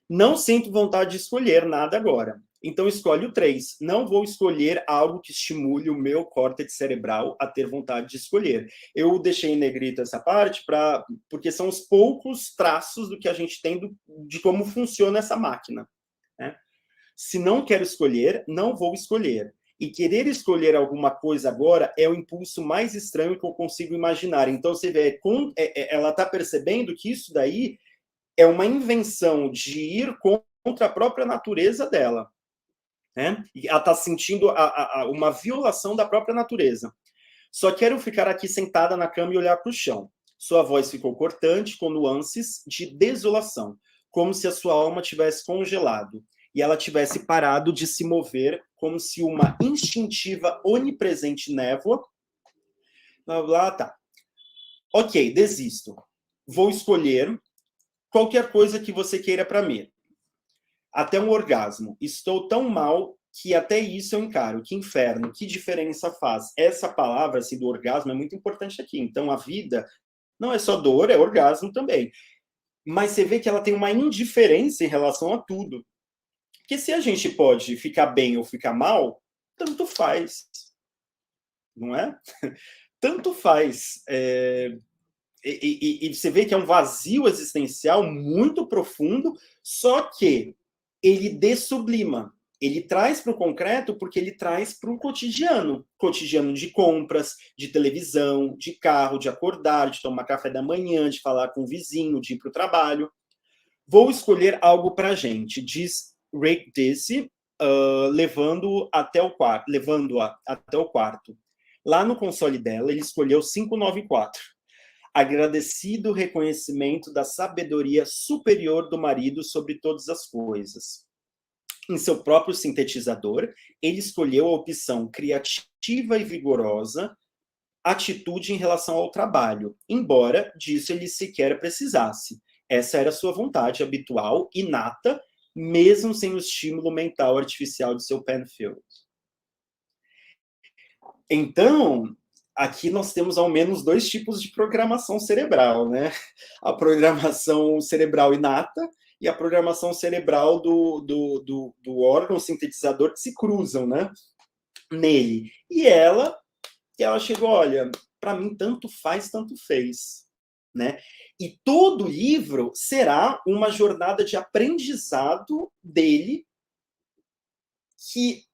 Não sinto vontade de escolher nada agora. Então escolhe o 3. Não vou escolher algo que estimule o meu córtex cerebral a ter vontade de escolher. Eu deixei em negrito essa parte porque são os poucos traços do que a gente tem de como funciona essa máquina, né? Se não quero escolher, não vou escolher. E querer escolher alguma coisa agora é o impulso mais estranho que eu consigo imaginar. Então você vê, ela está percebendo que isso daí é uma invenção de ir contra a própria natureza dela, né? E ela está sentindo uma violação da própria natureza. Só quero ficar aqui sentada na cama e olhar para o chão. Sua voz ficou cortante, com nuances de desolação, como se a sua alma tivesse congelado e ela tivesse parado de se mover como se uma instintiva, onipresente névoa... Blá, blá, tá. Ok, desisto. Vou escolher qualquer coisa que você queira para mim. Até um orgasmo. Estou tão mal que até isso eu encaro. Que inferno, que diferença faz? Essa palavra assim, do orgasmo é muito importante aqui. Então, a vida não é só dor, é orgasmo também. Mas você vê que ela tem uma indiferença em relação a tudo. Porque se a gente pode ficar bem ou ficar mal, tanto faz. Não é? Tanto faz. E você vê que é um vazio existencial muito profundo, só que ele dessublima. Ele traz para o concreto porque ele traz para o cotidiano. Cotidiano de compras, de televisão, de carro, de acordar, de tomar café da manhã, de falar com o vizinho, de ir para o trabalho. Vou escolher algo para a gente, diz Rick Disse, levando-a até o quarto. Lá no console dela, ele escolheu 594. Agradecido reconhecimento da sabedoria superior do marido sobre todas as coisas. Em seu próprio sintetizador, ele escolheu a opção criativa e vigorosa, atitude em relação ao trabalho, embora disso ele sequer precisasse. Essa era sua vontade habitual, inata, mesmo sem o estímulo mental artificial de seu Penfield. Então, aqui nós temos ao menos dois tipos de programação cerebral, né? A programação cerebral inata e a programação cerebral do órgão sintetizador que se cruzam, né? Nele. E ela chegou, olha, para mim tanto faz, tanto fez, né? E todo livro será uma jornada de aprendizado dele, que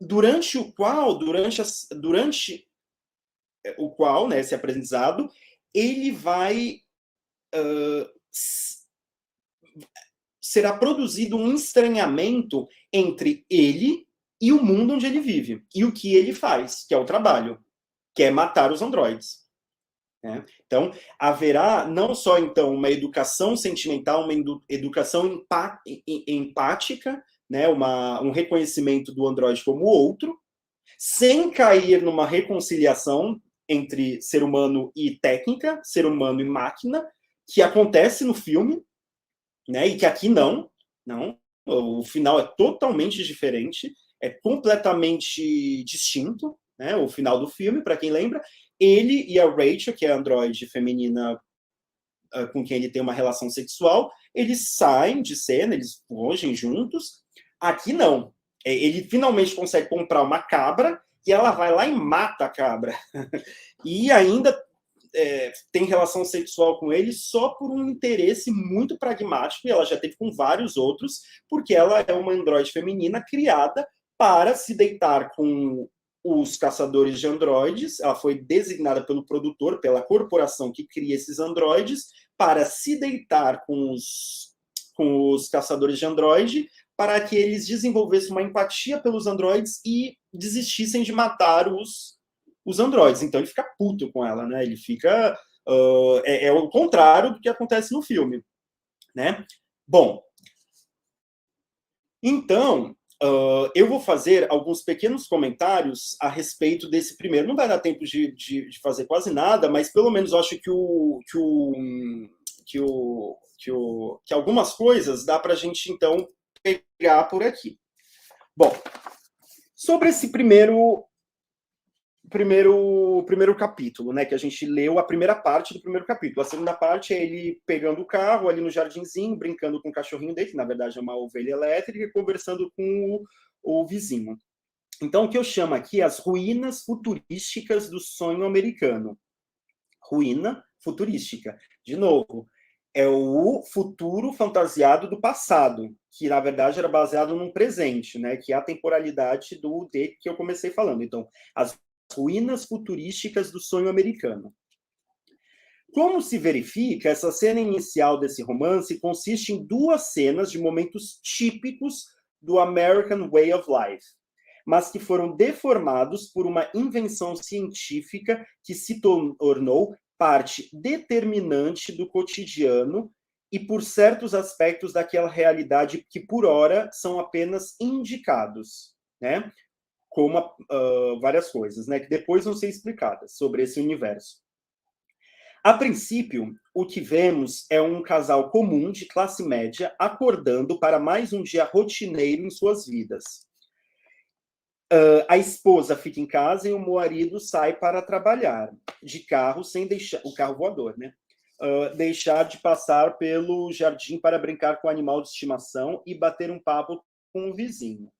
durante o qual, né, esse aprendizado, ele vai será produzido um estranhamento entre ele e o mundo onde ele vive, e o que ele faz, que é o trabalho, que é matar os androides. Né? Então, haverá não só então uma educação sentimental, uma educação empática, né? Um reconhecimento do androide como outro, sem cair numa reconciliação entre ser humano e técnica, ser humano e máquina, que acontece no filme, né? E que aqui não. O final é totalmente diferente, é completamente distinto, né? O final do filme, para quem lembra, ele e a Rachel, que é a androide feminina com quem ele tem uma relação sexual, eles saem de cena, eles fogem juntos. Aqui não. Ele finalmente consegue comprar uma cabra e ela vai lá e mata a cabra. E ainda tem relação sexual com ele só por um interesse muito pragmático, e ela já teve com vários outros, porque ela é uma androide feminina criada para se deitar com os caçadores de androides. Ela foi designada pelo produtor, pela corporação que cria esses androides, para se deitar com os caçadores de androide, para que eles desenvolvessem uma empatia pelos androides e desistissem de matar os androides. Então ele fica puto com ela, né? Ele fica... é o contrário do que acontece no filme, né? Bom, então, eu vou fazer alguns pequenos comentários a respeito desse primeiro. Não vai dar tempo de fazer quase nada, mas pelo menos eu acho que algumas coisas dá para a gente, então, pegar por aqui. Bom, sobre esse primeiro capítulo, né, que a gente leu a primeira parte do primeiro capítulo. A segunda parte é ele pegando o carro ali no jardinzinho, brincando com o cachorrinho dele, que na verdade é uma ovelha elétrica, e conversando com o vizinho. Então, o que eu chamo aqui as ruínas futurísticas do sonho americano. Ruína futurística. De novo, é o futuro fantasiado do passado, que na verdade era baseado num presente, né, que é a temporalidade do D que eu comecei falando. Então, as ruínas futurísticas do sonho americano. Como se verifica, essa cena inicial desse romance consiste em duas cenas de momentos típicos do American Way of Life, mas que foram deformados por uma invenção científica que se tornou parte determinante do cotidiano e por certos aspectos daquela realidade que, por ora, são apenas indicados. né? Como várias coisas, né? Que depois vão ser explicadas sobre esse universo. A princípio, o que vemos é um casal comum de classe média acordando para mais um dia rotineiro em suas vidas. A esposa fica em casa e o marido sai para trabalhar de carro sem deixar o carro voador, né? Deixar de passar pelo jardim para brincar com o animal de estimação e bater um papo com o vizinho.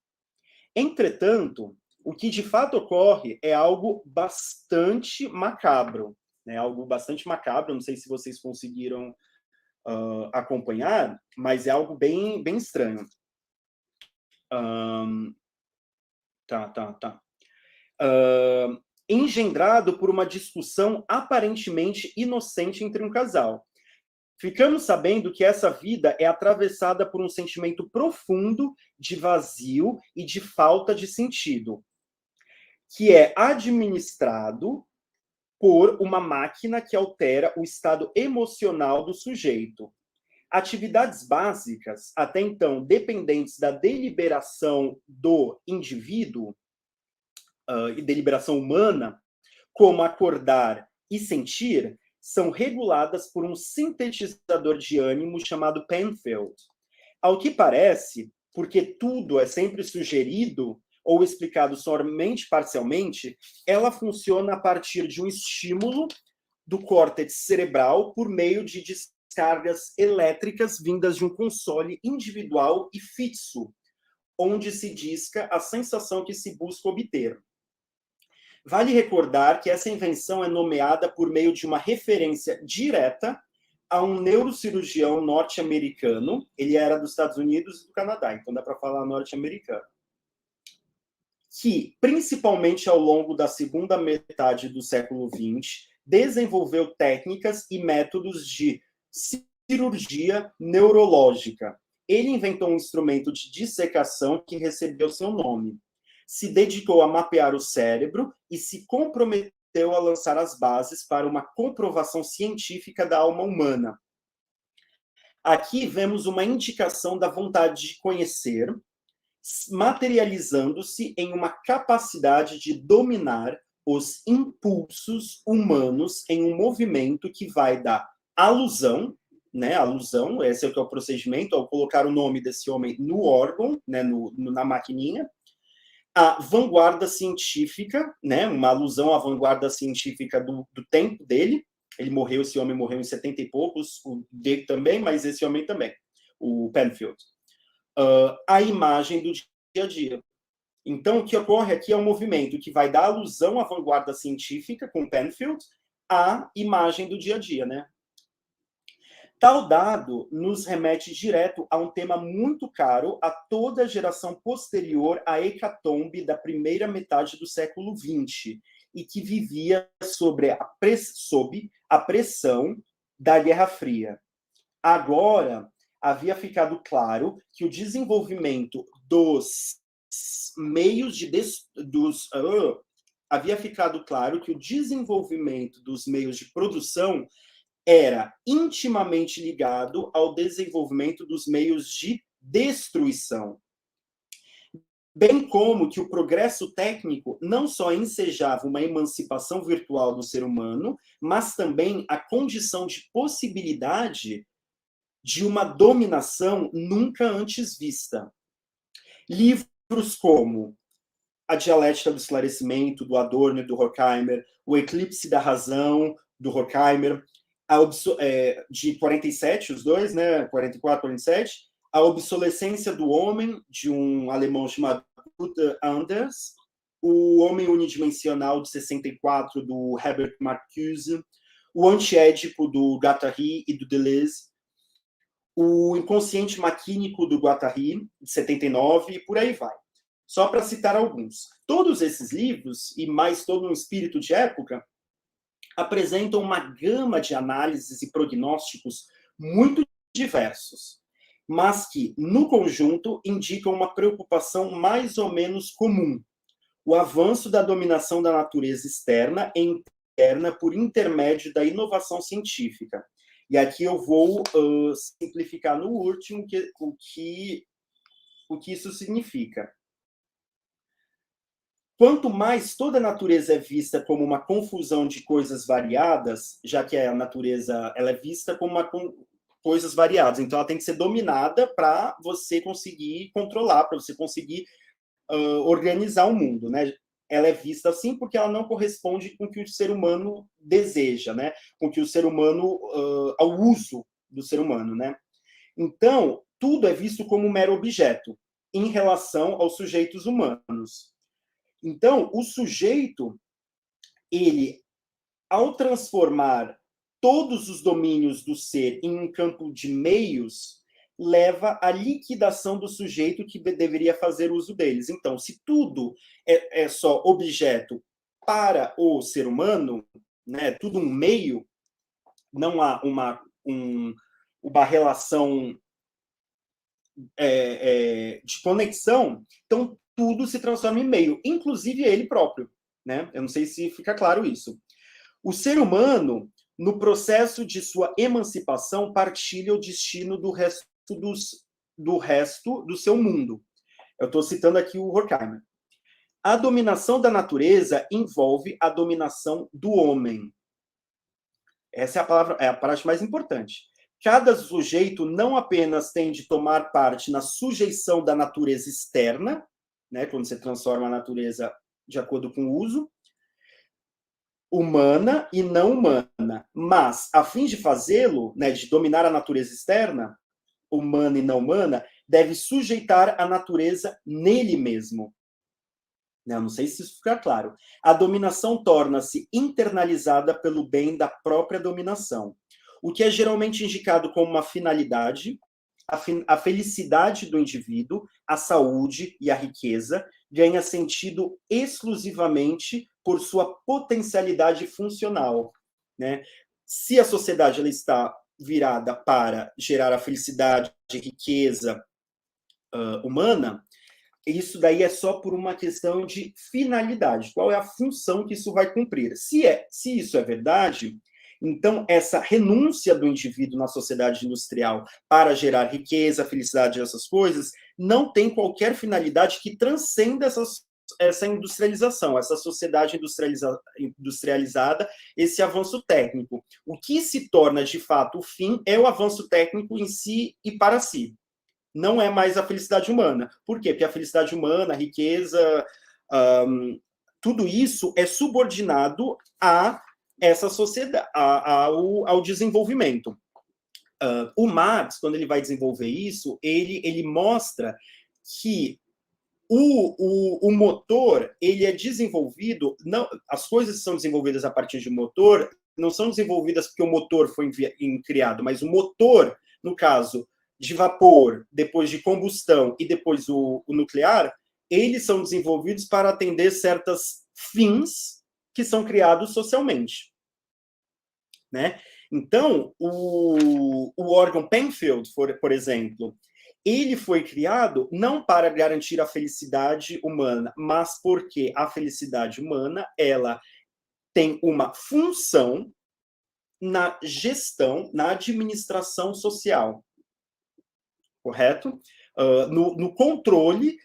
Entretanto, o que de fato ocorre é algo bastante macabro, né? Algo bastante macabro. Não sei se vocês conseguiram acompanhar, mas é algo bem, bem estranho. Engendrado por uma discussão aparentemente inocente entre um casal. Ficamos sabendo que essa vida é atravessada por um sentimento profundo de vazio e de falta de sentido, que é administrado por uma máquina que altera o estado emocional do sujeito. Atividades básicas, até então dependentes da deliberação do indivíduo, e deliberação humana, como acordar e sentir, são reguladas por um sintetizador de ânimo chamado Penfield. Ao que parece, porque tudo é sempre sugerido ou explicado somente parcialmente, ela funciona a partir de um estímulo do córtex cerebral por meio de descargas elétricas vindas de um console individual e fixo, onde se disca a sensação que se busca obter. Vale recordar que essa invenção é nomeada por meio de uma referência direta a um neurocirurgião norte-americano. Ele era dos Estados Unidos e do Canadá, então dá para falar norte-americano. Que, principalmente ao longo da segunda metade do século XX, desenvolveu técnicas e métodos de cirurgia neurológica. Ele inventou um instrumento de dissecação que recebeu seu nome. Se dedicou a mapear o cérebro e se comprometeu a lançar as bases para uma comprovação científica da alma humana. Aqui vemos uma indicação da vontade de conhecer, materializando-se em uma capacidade de dominar os impulsos humanos em um movimento que vai da alusão, né? Alusão, esse é o que é o procedimento, ao colocar o nome desse homem no órgão, né? Na maquininha, a vanguarda científica, né? Uma alusão à vanguarda científica do tempo dele. Ele morreu, esse homem morreu em 70 e poucos, o dele também, mas esse homem também, o Penfield. A imagem do dia a dia. Então, o que ocorre aqui é um movimento que vai dar alusão à vanguarda científica, com Penfield, à imagem do dia a dia, né? Tal dado nos remete direto a um tema muito caro a toda a geração posterior à hecatombe da primeira metade do século XX e que vivia sob a pressão da Guerra Fria. Agora, havia ficado claro que o desenvolvimento dos meios de produção era intimamente ligado ao desenvolvimento dos meios de destruição. Bem como que o progresso técnico não só ensejava uma emancipação virtual do ser humano, mas também a condição de possibilidade de uma dominação nunca antes vista. Livros como A Dialética do Esclarecimento, do Adorno e do Horkheimer, O Eclipse da Razão, do Horkheimer, de 47, os dois, né? 44, 47, A Obsolescência do Homem, de um alemão chamado Kurt Anders, O Homem Unidimensional, de 64, do Herbert Marcuse, O Antiédipo, do Guattari e do Deleuze, O Inconsciente Maquínico, do Guattari, de 79, e por aí vai. Só para citar alguns. Todos esses livros, e mais todo um espírito de época, apresentam uma gama de análises e prognósticos muito diversos, mas que, no conjunto, indicam uma preocupação mais ou menos comum: o avanço da dominação da natureza externa e interna por intermédio da inovação científica. E aqui eu vou simplificar no último o que isso significa. Quanto mais toda a natureza é vista como uma confusão de coisas variadas, já que a natureza ela é vista como coisas variadas, então ela tem que ser dominada para você conseguir controlar, para você conseguir organizar o mundo, né? Ela é vista assim porque ela não corresponde com o que o ser humano deseja, né? Com o que o ser humano, ao uso do ser humano, né? Então, tudo é visto como um mero objeto em relação aos sujeitos humanos. Então, o sujeito, ele, ao transformar todos os domínios do ser em um campo de meios, leva à liquidação do sujeito que deveria fazer uso deles. Então, se tudo é só objeto para o ser humano, né, tudo um meio, não há uma relação de conexão, então tudo se transforma em meio, inclusive ele próprio. Né? Eu não sei se fica claro isso. O ser humano, no processo de sua emancipação, partilha o destino do resto do seu mundo. Eu estou citando aqui o Horkheimer. A dominação da natureza envolve a dominação do homem. Essa é a palavra, é a parte mais importante. Cada sujeito não apenas tem de tomar parte na sujeição da natureza externa, né, quando você transforma a natureza de acordo com o uso, humana e não humana, mas, a fim de fazê-lo, né, de dominar a natureza externa, humana e não humana, deve sujeitar a natureza nele mesmo. Não sei se isso fica claro. A dominação torna-se internalizada pelo bem da própria dominação, o que é geralmente indicado como uma finalidade, a felicidade do indivíduo, a saúde e a riqueza, ganha sentido exclusivamente por sua potencialidade funcional. Né? Se a sociedade ela está virada para gerar a felicidade e riqueza humana, isso daí é só por uma questão de finalidade. Qual é a função que isso vai cumprir? Se isso é verdade, então essa renúncia do indivíduo na sociedade industrial para gerar riqueza, felicidade e essas coisas, não tem qualquer finalidade que transcenda essa industrialização, essa sociedade industrializada, esse avanço técnico. O que se torna, de fato, o fim é o avanço técnico em si e para si. Não é mais a felicidade humana. Por quê? Porque a felicidade humana, a riqueza, tudo isso é subordinado a essa sociedade, ao desenvolvimento. O Marx, quando ele vai desenvolver isso, ele mostra que o motor, ele é desenvolvido, não, as coisas que são desenvolvidas a partir de motor não são desenvolvidas porque o motor foi criado, mas o motor, no caso, de vapor, depois de combustão e depois o nuclear, eles são desenvolvidos para atender certos fins que são criados socialmente. Né? Então, o órgão Penfield, por exemplo, ele foi criado não para garantir a felicidade humana, mas porque a felicidade humana ela tem uma função na gestão, na administração social. Correto? No controle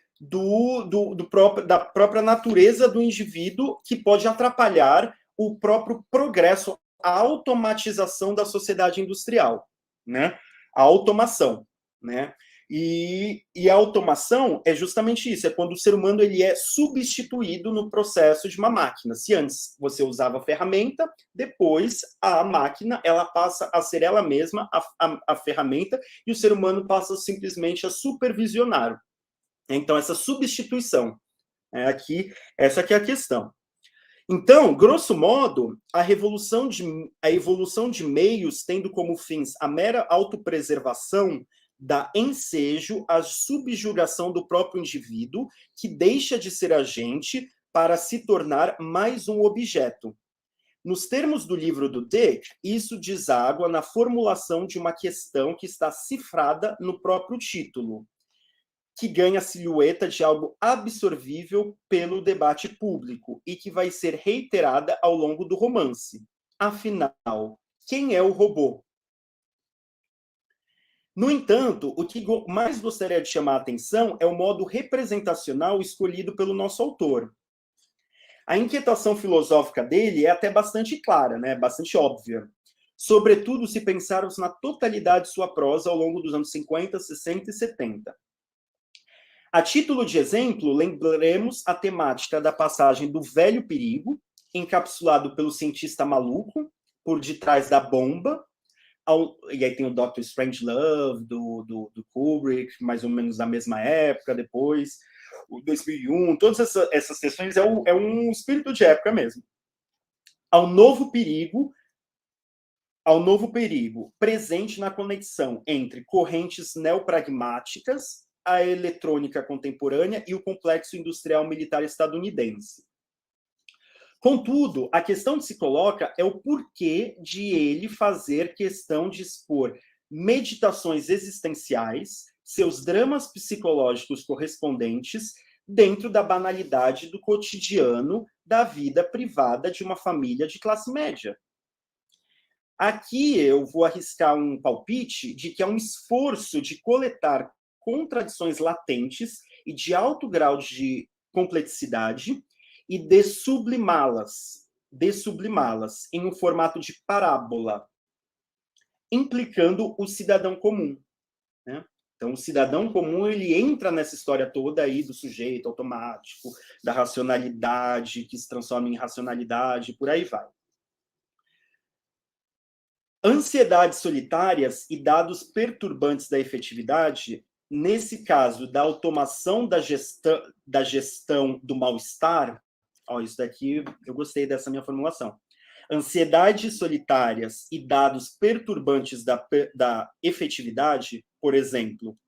da própria natureza do indivíduo, que pode atrapalhar o próprio progresso, a automatização da sociedade industrial, né? A automação, né? E a automação é justamente isso, é quando o ser humano ele é substituído no processo de uma máquina. Se antes você usava a ferramenta, depois a máquina ela passa a ser ela mesma a ferramenta e o ser humano passa simplesmente a supervisionar. Então, essa substituição, essa aqui é a questão. Então, grosso modo, a evolução de meios tendo como fins a mera autopreservação dá ensejo à subjugação do próprio indivíduo, que deixa de ser agente para se tornar mais um objeto. Nos termos do livro do Dick, isso deságua na formulação de uma questão que está cifrada no próprio título, que ganha a silhueta de algo absorvível pelo debate público e que vai ser reiterada ao longo do romance. Afinal, quem é o robô? No entanto, o que mais gostaria de chamar a atenção é o modo representacional escolhido pelo nosso autor. A inquietação filosófica dele é até bastante clara, né? Bastante óbvia. Sobretudo se pensarmos na totalidade de sua prosa ao longo dos anos 50, 60 e 70. A título de exemplo, lembremos a temática da passagem do velho perigo, encapsulado pelo cientista maluco, por detrás da bomba, e aí tem o Dr. Strangelove, do Kubrick, mais ou menos da mesma época, depois, o 2001, todas essas sessões é um espírito de época mesmo. Ao novo perigo presente na conexão entre correntes neopragmáticas, a eletrônica contemporânea e o complexo industrial militar estadunidense. Contudo, a questão que se coloca é o porquê de ele fazer questão de expor meditações existenciais, seus dramas psicológicos correspondentes, dentro da banalidade do cotidiano da vida privada de uma família de classe média. Aqui eu vou arriscar um palpite de que é um esforço de coletar contradições latentes e de alto grau de complexidade e de sublimá-las em um formato de parábola, implicando o cidadão comum, né? Então, o cidadão comum, ele entra nessa história toda aí do sujeito automático, da racionalidade, que se transforma em irracionalidade, por aí vai. Ansiedades solitárias e dados perturbantes da efetividade, nesse caso, da automação da gestão do mal-estar. Isso daqui, eu gostei dessa minha formulação. Ansiedades solitárias e dados perturbantes da efetividade, por exemplo,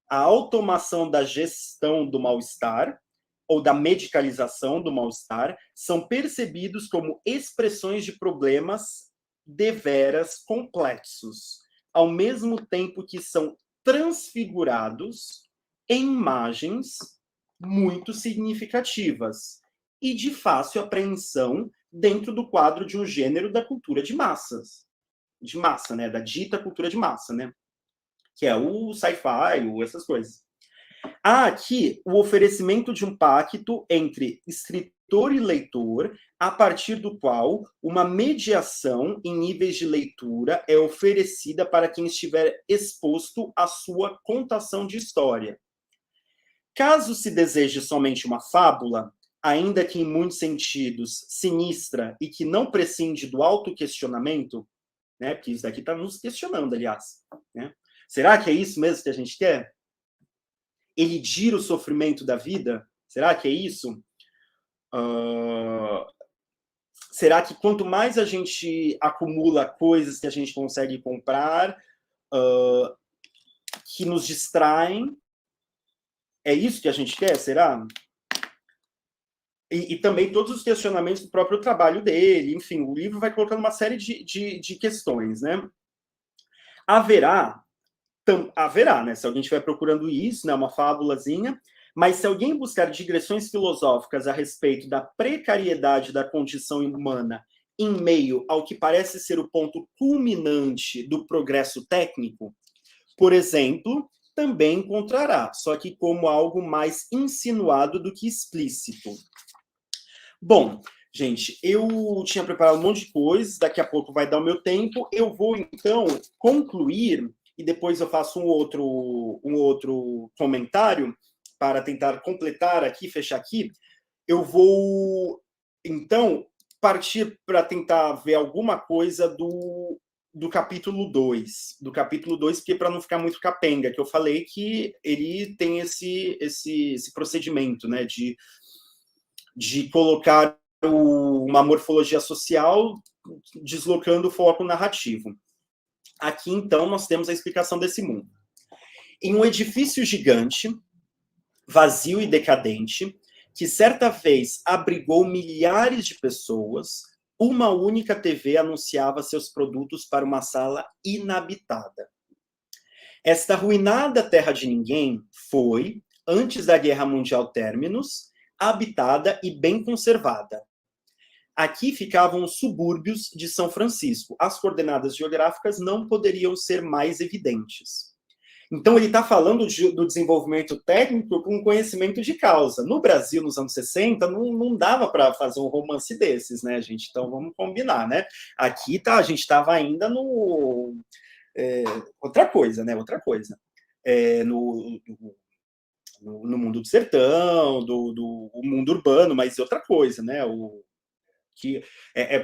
a automação da gestão do mal-estar ou da medicalização do mal-estar, são percebidos como expressões de problemas deveras complexos, ao mesmo tempo que são transfigurados em imagens muito significativas e de fácil apreensão dentro do quadro de um gênero da cultura de massas. De massa, né? Da dita cultura de massa, né? Que é o sci-fi, ou essas coisas. Há aqui o oferecimento de um pacto entre escritor e leitor, a partir do qual uma mediação em níveis de leitura é oferecida para quem estiver exposto à sua contação de história. Caso se deseje somente uma fábula, ainda que em muitos sentidos sinistra e que não prescinde do autoquestionamento, né? Porque isso daqui está nos questionando, aliás, né? Será que é isso mesmo que a gente quer? Elidir o sofrimento da vida? Será que é isso? Será que quanto mais a gente acumula coisas que a gente consegue comprar, que nos distraem, é isso que a gente quer? Será? E também todos os questionamentos do próprio trabalho dele, enfim, o livro vai colocando uma série de questões, né? Haverá, né? Se alguém estiver procurando isso, né, uma fábulazinha, mas se alguém buscar digressões filosóficas a respeito da precariedade da condição humana em meio ao que parece ser o ponto culminante do progresso técnico, por exemplo, também encontrará, só que como algo mais insinuado do que explícito. Bom, gente, eu tinha preparado um monte de coisas, daqui a pouco vai dar o meu tempo, eu vou, então, concluir, e depois eu faço um outro comentário, para tentar completar aqui, fechar aqui. Eu vou, então, partir para tentar ver alguma coisa do capítulo 2. Do capítulo 2, porque para não ficar muito capenga, que eu falei que ele tem esse procedimento, né, de colocar uma morfologia social deslocando o foco narrativo. Aqui, então, nós temos a explicação desse mundo. Em um edifício gigante, vazio e decadente, que certa vez abrigou milhares de pessoas, uma única TV anunciava seus produtos para uma sala inabitada. Esta arruinada terra de ninguém foi, antes da Guerra Mundial terminus, habitada e bem conservada. Aqui ficavam os subúrbios de São Francisco. As coordenadas geográficas não poderiam ser mais evidentes. Então, ele está falando do desenvolvimento técnico com conhecimento de causa. No Brasil, nos anos 60, não dava para fazer um romance desses, né, gente? Então, vamos combinar, né? Aqui a gente estava ainda no... outra coisa, né? Outra coisa. No mundo do sertão, do mundo urbano, mas outra coisa, né?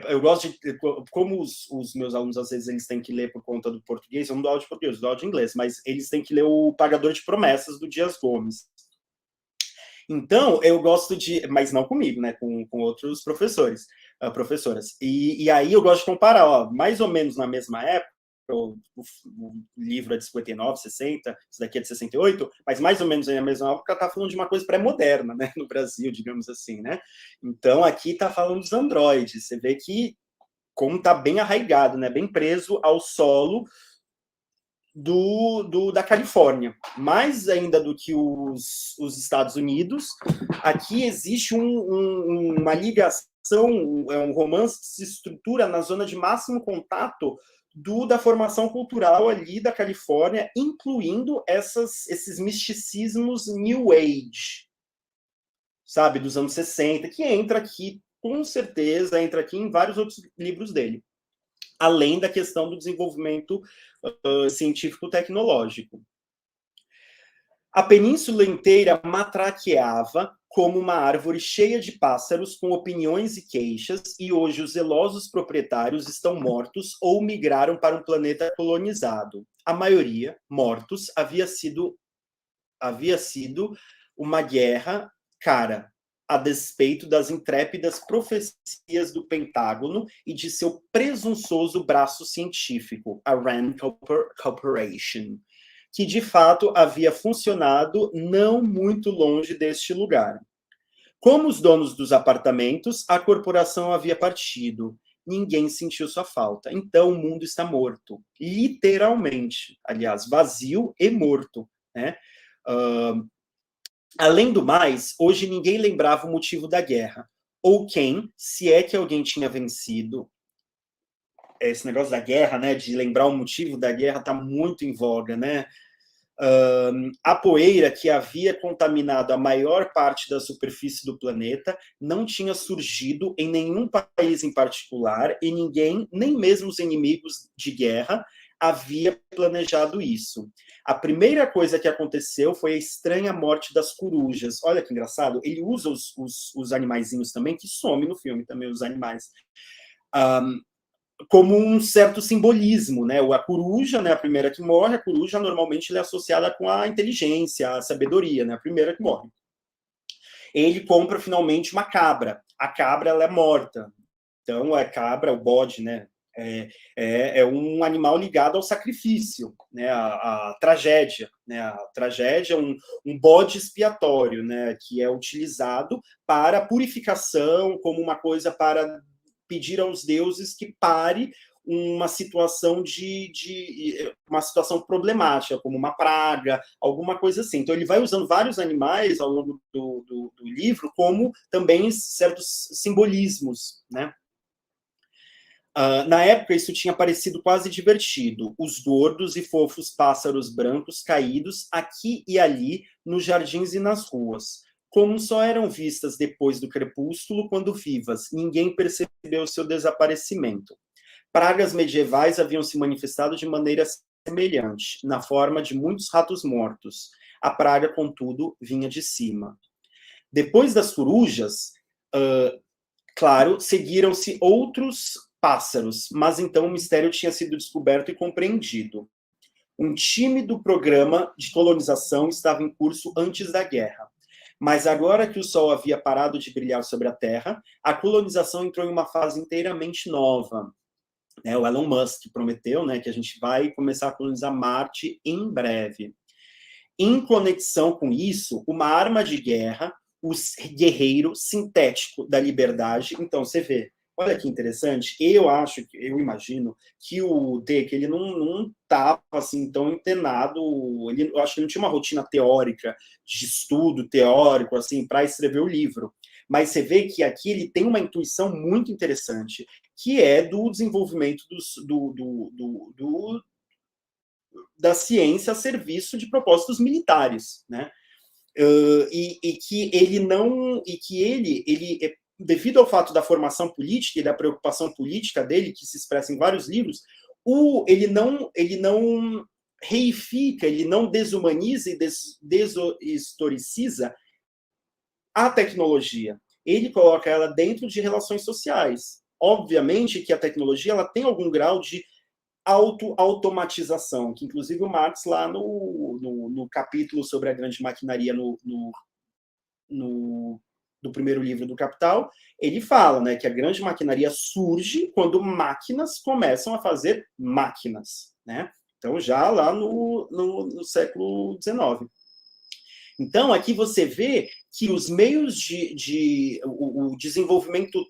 Eu gosto de... Como os meus alunos, às vezes, eles têm que ler por conta do português, eu não dou aula de português, eu dou aula de inglês, mas eles têm que ler o Pagador de Promessas, do Dias Gomes. Então, eu gosto de... Mas não comigo, né? Com outros professoras. E aí eu gosto de comparar, ó, mais ou menos na mesma época, o livro é de 59, 60, isso daqui é de 68, mas mais ou menos na mesma época está falando de uma coisa pré-moderna, né, no Brasil, digamos assim, né? Então, aqui está falando dos androides. Você vê que como está bem arraigado, né, bem preso ao solo da Califórnia. Mais ainda do que os Estados Unidos, aqui existe uma ligação, um romance que se estrutura na zona de máximo contato da formação cultural ali da Califórnia, incluindo esses misticismos New Age, sabe, dos anos 60, que entra aqui, com certeza, entra aqui em vários outros livros dele, além da questão do desenvolvimento científico-tecnológico. A península inteira matraqueava como uma árvore cheia de pássaros com opiniões e queixas, e hoje os zelosos proprietários estão mortos ou migraram para um planeta colonizado. A maioria, mortos, havia sido uma guerra cara, a despeito das intrépidas profecias do Pentágono e de seu presunçoso braço científico, a Rand Corporation, que de fato havia funcionado não muito longe deste lugar. Como os donos dos apartamentos, a corporação havia partido. Ninguém sentiu sua falta. Então o mundo está morto. Literalmente. Aliás, vazio e morto, né? Além do mais, hoje ninguém lembrava o motivo da guerra. Ou quem, se é que alguém tinha vencido. Esse negócio da guerra, né? De lembrar o motivo da guerra está muito em voga, né? A poeira que havia contaminado a maior parte da superfície do planeta não tinha surgido em nenhum país em particular e ninguém, nem mesmo os inimigos de guerra, havia planejado isso. A primeira coisa que aconteceu foi a estranha morte das corujas. Olha que engraçado, ele usa os animaizinhos também, que some no filme também, os animais. Como um certo simbolismo, né? A coruja, né? A primeira que morre, a coruja normalmente é associada com a inteligência, a sabedoria, né? A primeira que morre. Ele compra finalmente uma cabra. A cabra, ela é morta. Então, a cabra, o bode, né? É um animal ligado ao sacrifício, né? A tragédia, né? A tragédia é um bode expiatório, né? Que é utilizado para purificação, como uma coisa para pedir aos deuses que pare uma situação uma situação problemática, como uma praga, alguma coisa assim. Então ele vai usando vários animais ao longo do livro como também certos simbolismos, né? Na época, isso tinha parecido quase divertido. Os gordos e fofos pássaros brancos caídos aqui e ali nos jardins e nas ruas. Como só eram vistas depois do crepúsculo, quando vivas, ninguém percebeu seu desaparecimento. Pragas medievais haviam se manifestado de maneira semelhante, na forma de muitos ratos mortos. A praga, contudo, vinha de cima. Depois das corujas, claro, seguiram-se outros pássaros, mas então o mistério tinha sido descoberto e compreendido. Um tímido programa de colonização estava em curso antes da guerra. Mas agora que o Sol havia parado de brilhar sobre a Terra, a colonização entrou em uma fase inteiramente nova. O Elon Musk prometeu, né, que a gente vai começar a colonizar Marte em breve. Em conexão com isso, uma arma de guerra, o guerreiro sintético da liberdade. Então, você vê, olha que interessante, eu imagino que o Dick, ele não estava assim tão antenado, eu acho que não tinha uma rotina teórica, de estudo teórico, assim, para escrever o livro. Mas você vê que aqui ele tem uma intuição muito interessante, que é do desenvolvimento da ciência a serviço de propósitos militares, né? E que ele devido ao fato da formação política e da preocupação política dele, que se expressa em vários livros, ele não reifica, ele não desumaniza e deshistoriciza a tecnologia. Ele coloca ela dentro de relações sociais. Obviamente que a tecnologia ela tem algum grau de automatização, que inclusive o Marx, lá no capítulo sobre a grande maquinaria do primeiro livro do Capital, ele fala, né, que a grande maquinaria surge quando máquinas começam a fazer máquinas, né? Então, já lá no século XIX. Então, aqui você vê que os meios o desenvolvimento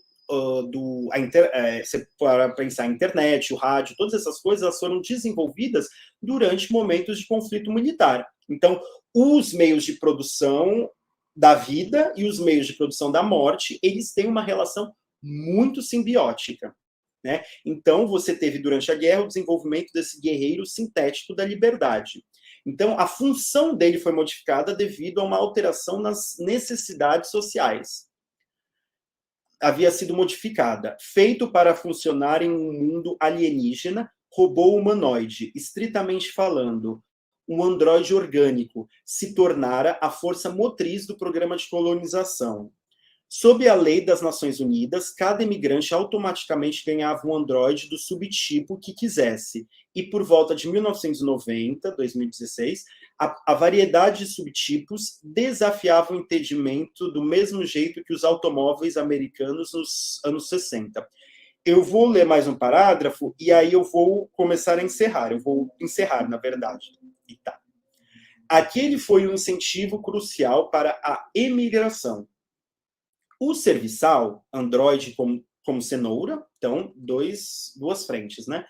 você para pensar a internet, o rádio, todas essas coisas, elas foram desenvolvidas durante momentos de conflito militar. Então, os meios de produção da vida e os meios de produção da morte, eles têm uma relação muito simbiótica, né? Então, você teve durante a guerra o desenvolvimento desse guerreiro sintético da liberdade. Então, a função dele foi modificada devido a uma alteração nas necessidades sociais. Havia sido modificada, feito para funcionar em um mundo alienígena, robô humanoide, estritamente falando, um androide orgânico, se tornara a força motriz do programa de colonização. Sob a lei das Nações Unidas, cada imigrante automaticamente ganhava um androide do subtipo que quisesse. E por volta de 1990, 2016, a variedade de subtipos desafiava o entendimento do mesmo jeito que os automóveis americanos nos anos 60. Eu vou ler mais um parágrafo e aí eu vou começar a encerrar. Eu vou encerrar, na verdade. E tá. Aquele foi um incentivo crucial para a emigração. O serviçal, Android como cenoura, então, duas frentes, né?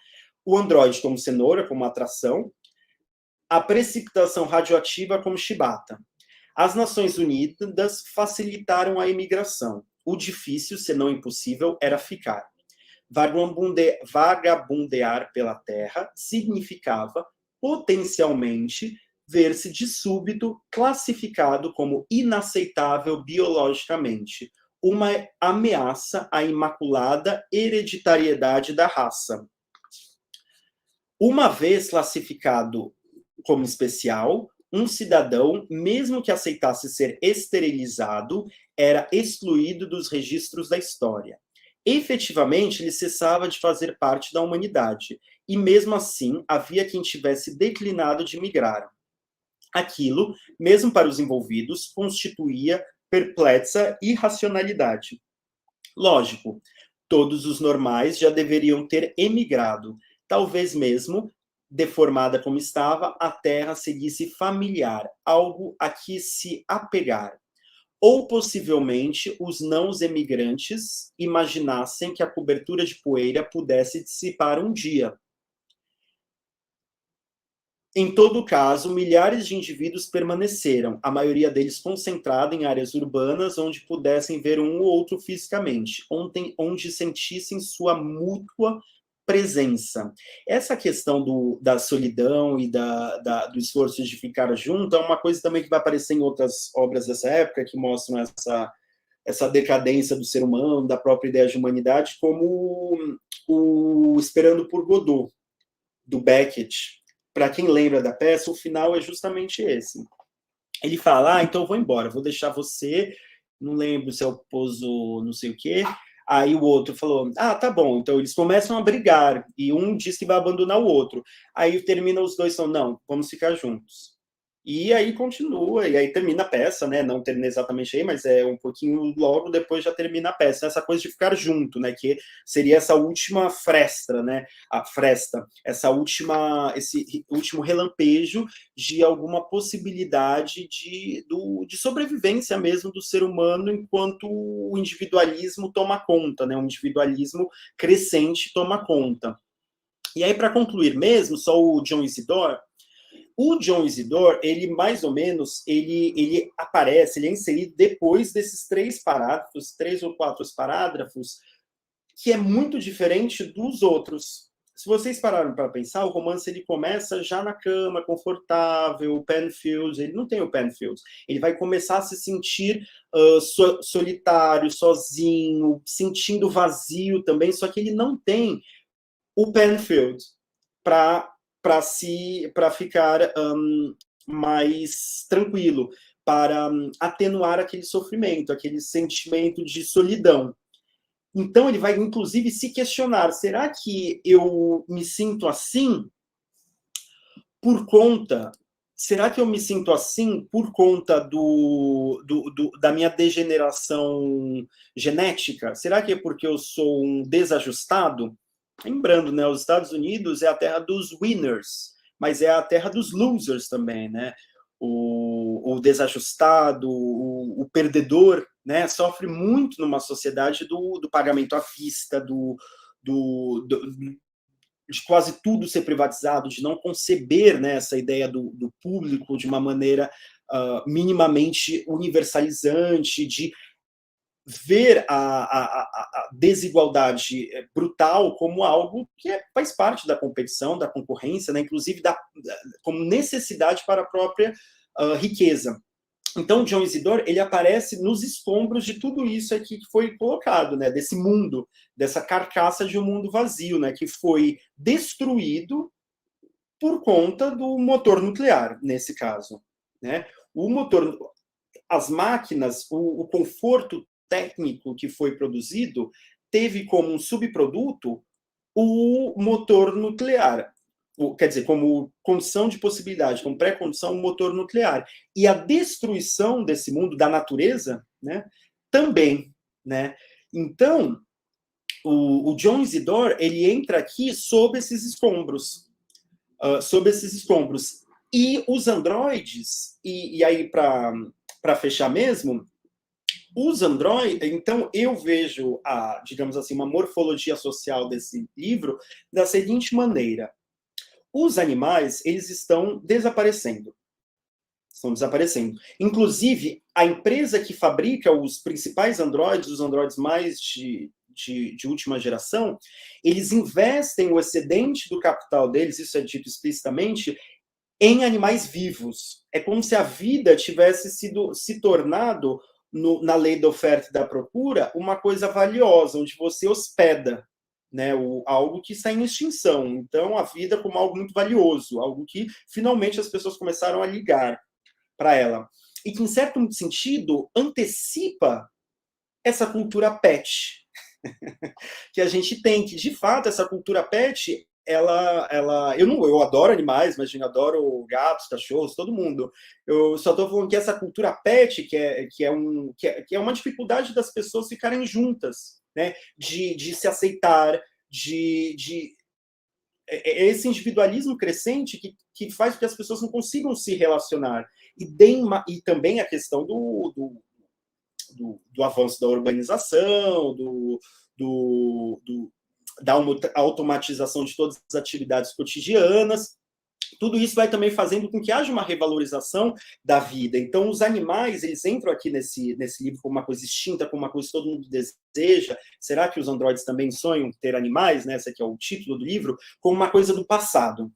O Android como cenoura, como atração, a precipitação radioativa como chibata. As Nações Unidas facilitaram a imigração. O difícil, se não impossível, era ficar. Vagabundear pela Terra significava, potencialmente, ver-se de súbito classificado como inaceitável biologicamente, uma ameaça à imaculada hereditariedade da raça. Uma vez classificado como especial, um cidadão, mesmo que aceitasse ser esterilizado, era excluído dos registros da história. Efetivamente, ele cessava de fazer parte da humanidade, e mesmo assim havia quem tivesse declinado de migrar. Aquilo, mesmo para os envolvidos, constituía perplexa irracionalidade. Lógico, todos os normais já deveriam ter emigrado, talvez mesmo, deformada como estava, a terra seguisse familiar, algo a que se apegar. Ou possivelmente os não-emigrantes imaginassem que a cobertura de poeira pudesse dissipar um dia. Em todo caso, milhares de indivíduos permaneceram, a maioria deles concentrada em áreas urbanas onde pudessem ver um ou outro fisicamente, onde sentissem sua mútua presença. Essa questão da solidão e do esforço de ficar junto é uma coisa também que vai aparecer em outras obras dessa época, que mostram essa decadência do ser humano, da própria ideia de humanidade, como o Esperando por Godot, do Beckett. Para quem lembra da peça, o final é justamente esse. Ele fala, então eu vou embora, vou deixar você, não lembro se é o Pozo não sei o quê. Aí o outro falou, tá bom. Então eles começam a brigar, e um diz que vai abandonar o outro. Aí termina os dois, falam, não, vamos ficar juntos. E aí continua, e aí termina a peça, né? Não termina exatamente aí, mas é um pouquinho logo depois já termina a peça. Essa coisa de ficar junto, né? Que seria essa última fresta, né? Esse último relampejo de alguma possibilidade de sobrevivência mesmo do ser humano enquanto o individualismo toma conta, né? O individualismo crescente toma conta. E aí, para concluir mesmo, só o John Isidore. O John Isidore, ele mais ou menos, ele aparece, ele é inserido depois desses 3 ou 4 parágrafos, que é muito diferente dos outros. se vocês pararam para pensar, o romance ele começa já na cama, confortável, o Penfield, ele não tem o Penfield, ele vai começar a se sentir solitário, sozinho, sentindo vazio também, só que ele não tem o Penfield para ficar mais tranquilo, para atenuar aquele sofrimento, aquele sentimento de solidão. Então, ele vai, inclusive, se questionar, será que eu me sinto assim por conta... Será que eu me sinto assim por conta da minha degeneração genética? Será que é porque eu sou um desajustado? Lembrando, né, os Estados Unidos é a terra dos winners, mas é a terra dos losers também, né? O desajustado, o perdedor, né, sofre muito numa sociedade do pagamento à vista, de quase tudo ser privatizado, de não conceber, né, essa ideia do público de uma maneira minimamente universalizante, de ver a desigualdade brutal como algo que faz parte da competição, da concorrência, né, inclusive como necessidade para a própria riqueza. Então, John Isidore, ele aparece nos escombros de tudo isso aqui que foi colocado, né, desse mundo, dessa carcaça de um mundo vazio, né, que foi destruído por conta do motor nuclear, nesse caso, né? O motor, as máquinas, o conforto técnico que foi produzido teve como um subproduto o motor nuclear, quer dizer, como condição de possibilidade, como pré-condição, o motor nuclear. E a destruição desse mundo, da natureza, né, também, né? Então, o John Isidore, ele entra aqui sob esses escombros, E os androides, e aí para fechar mesmo, os androides, então eu vejo digamos assim, uma morfologia social desse livro da seguinte maneira: os animais, eles estão desaparecendo. Estão desaparecendo. Inclusive, a empresa que fabrica os principais androides, os androides mais de última geração, eles investem o excedente do capital deles, isso é dito explicitamente, em animais vivos. É como se a vida tivesse se tornado, na lei da oferta e da procura, uma coisa valiosa, onde você hospeda, né, algo que está em extinção. Então, a vida como algo muito valioso, algo que finalmente as pessoas começaram a ligar para ela. E que, em certo sentido, antecipa essa cultura pet que a gente tem, que de fato essa cultura pet, eu adoro animais, imagina, adoro gatos, cachorros, todo mundo. Eu só estou falando que essa cultura pet, que é uma dificuldade das pessoas ficarem juntas, né? De se aceitar, esse individualismo crescente que faz com que as pessoas não consigam se relacionar. E também a questão do avanço da urbanização, da automatização de todas as atividades cotidianas. Tudo isso vai também fazendo com que haja uma revalorização da vida. Então, os animais, eles entram aqui nesse livro como uma coisa extinta, como uma coisa que todo mundo deseja. Será que os androides também sonham ter animais? Né? Esse aqui é o título do livro, como uma coisa do passado.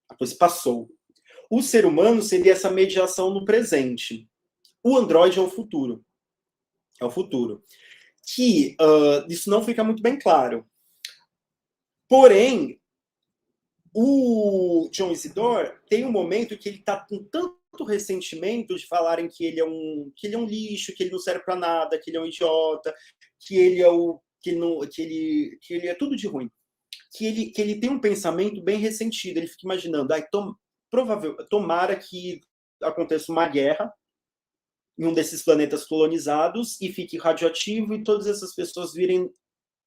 A coisa passou. O ser humano seria essa mediação no presente. O androide é o futuro. É o futuro. Que isso não fica muito bem claro. Porém, o John Isidore tem um momento que ele está com tanto ressentimento de falarem que ele é um lixo, que ele não serve para nada, que ele é um idiota, que ele é tudo de ruim, que ele tem um pensamento bem ressentido. Ele fica imaginando, tomara que aconteça uma guerra em um desses planetas colonizados e fique radioativo e todas essas pessoas virem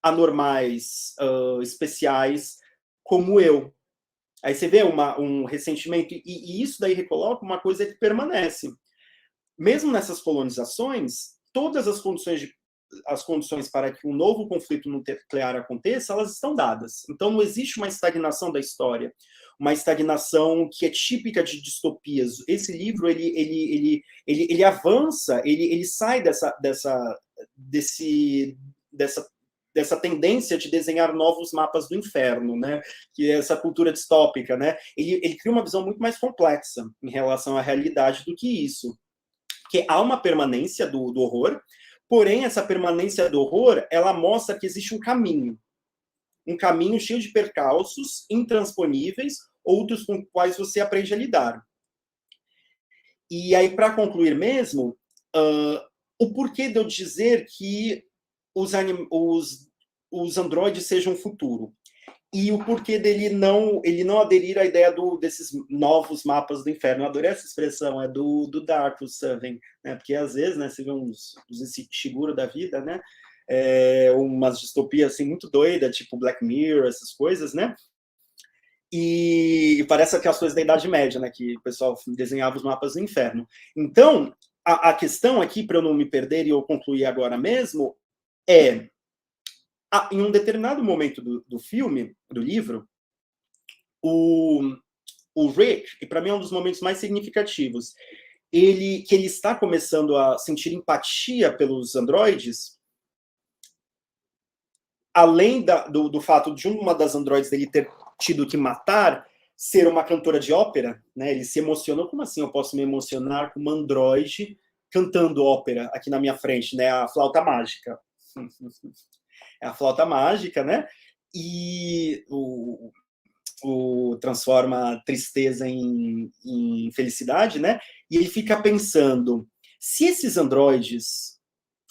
anormais, especiais, como eu. Aí você vê um ressentimento, e isso daí recoloca uma coisa que permanece. Mesmo nessas colonizações, todas as condições para que um novo conflito nuclear aconteça, elas estão dadas. Então não existe uma estagnação da história, uma estagnação que é típica de distopias. Esse livro, ele avança, ele sai dessa dessa tendência de desenhar novos mapas do inferno, né? Que é essa cultura distópica, né? Ele cria uma visão muito mais complexa em relação à realidade do que isso. Que há uma permanência do horror, porém, essa permanência do horror, ela mostra que existe um caminho cheio de percalços, intransponíveis, outros com os quais você aprende a lidar. E aí, para concluir mesmo, o porquê de eu dizer que os androides sejam o futuro. E o porquê dele não aderir à ideia desses novos mapas do inferno. Eu adorei essa expressão, é do Darko Seven, né? Porque às vezes, né, você vê uns Ishiguro da vida, né? Umas distopias assim, muito doidas, tipo Black Mirror, essas coisas, né? E parece aquelas coisas da Idade Média, né? Que o pessoal desenhava os mapas do inferno. Então, a questão aqui, para eu não me perder e eu concluir agora mesmo, é em um determinado momento do filme, do livro, o Rick, e para mim é um dos momentos mais significativos, que ele está começando a sentir empatia pelos androides, além do fato de uma das androides dele ter tido que matar, ser uma cantora de ópera, né? Ele se emocionou. Como assim eu posso me emocionar com uma androide cantando ópera aqui na minha frente, né? A flauta mágica. É a flauta mágica, né? E o transforma tristeza em felicidade, né? E ele fica pensando, se esses androides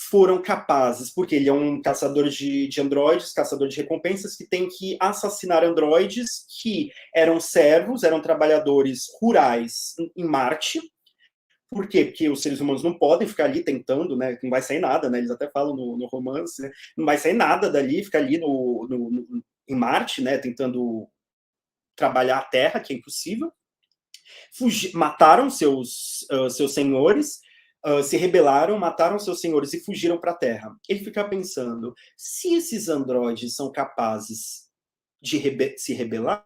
foram capazes, porque ele é um caçador de androides, caçador de recompensas, que tem que assassinar androides que eram servos, eram trabalhadores rurais em Marte. Por quê? Porque os seres humanos não podem ficar ali tentando, né? Não vai sair nada, né? Eles até falam no romance, né? Não vai sair nada dali, ficar ali em Marte, né? Tentando trabalhar a Terra, que é impossível. Mataram seus senhores, se rebelaram, mataram seus senhores e fugiram para a Terra. Ele fica pensando, se esses androides são capazes de se rebelar,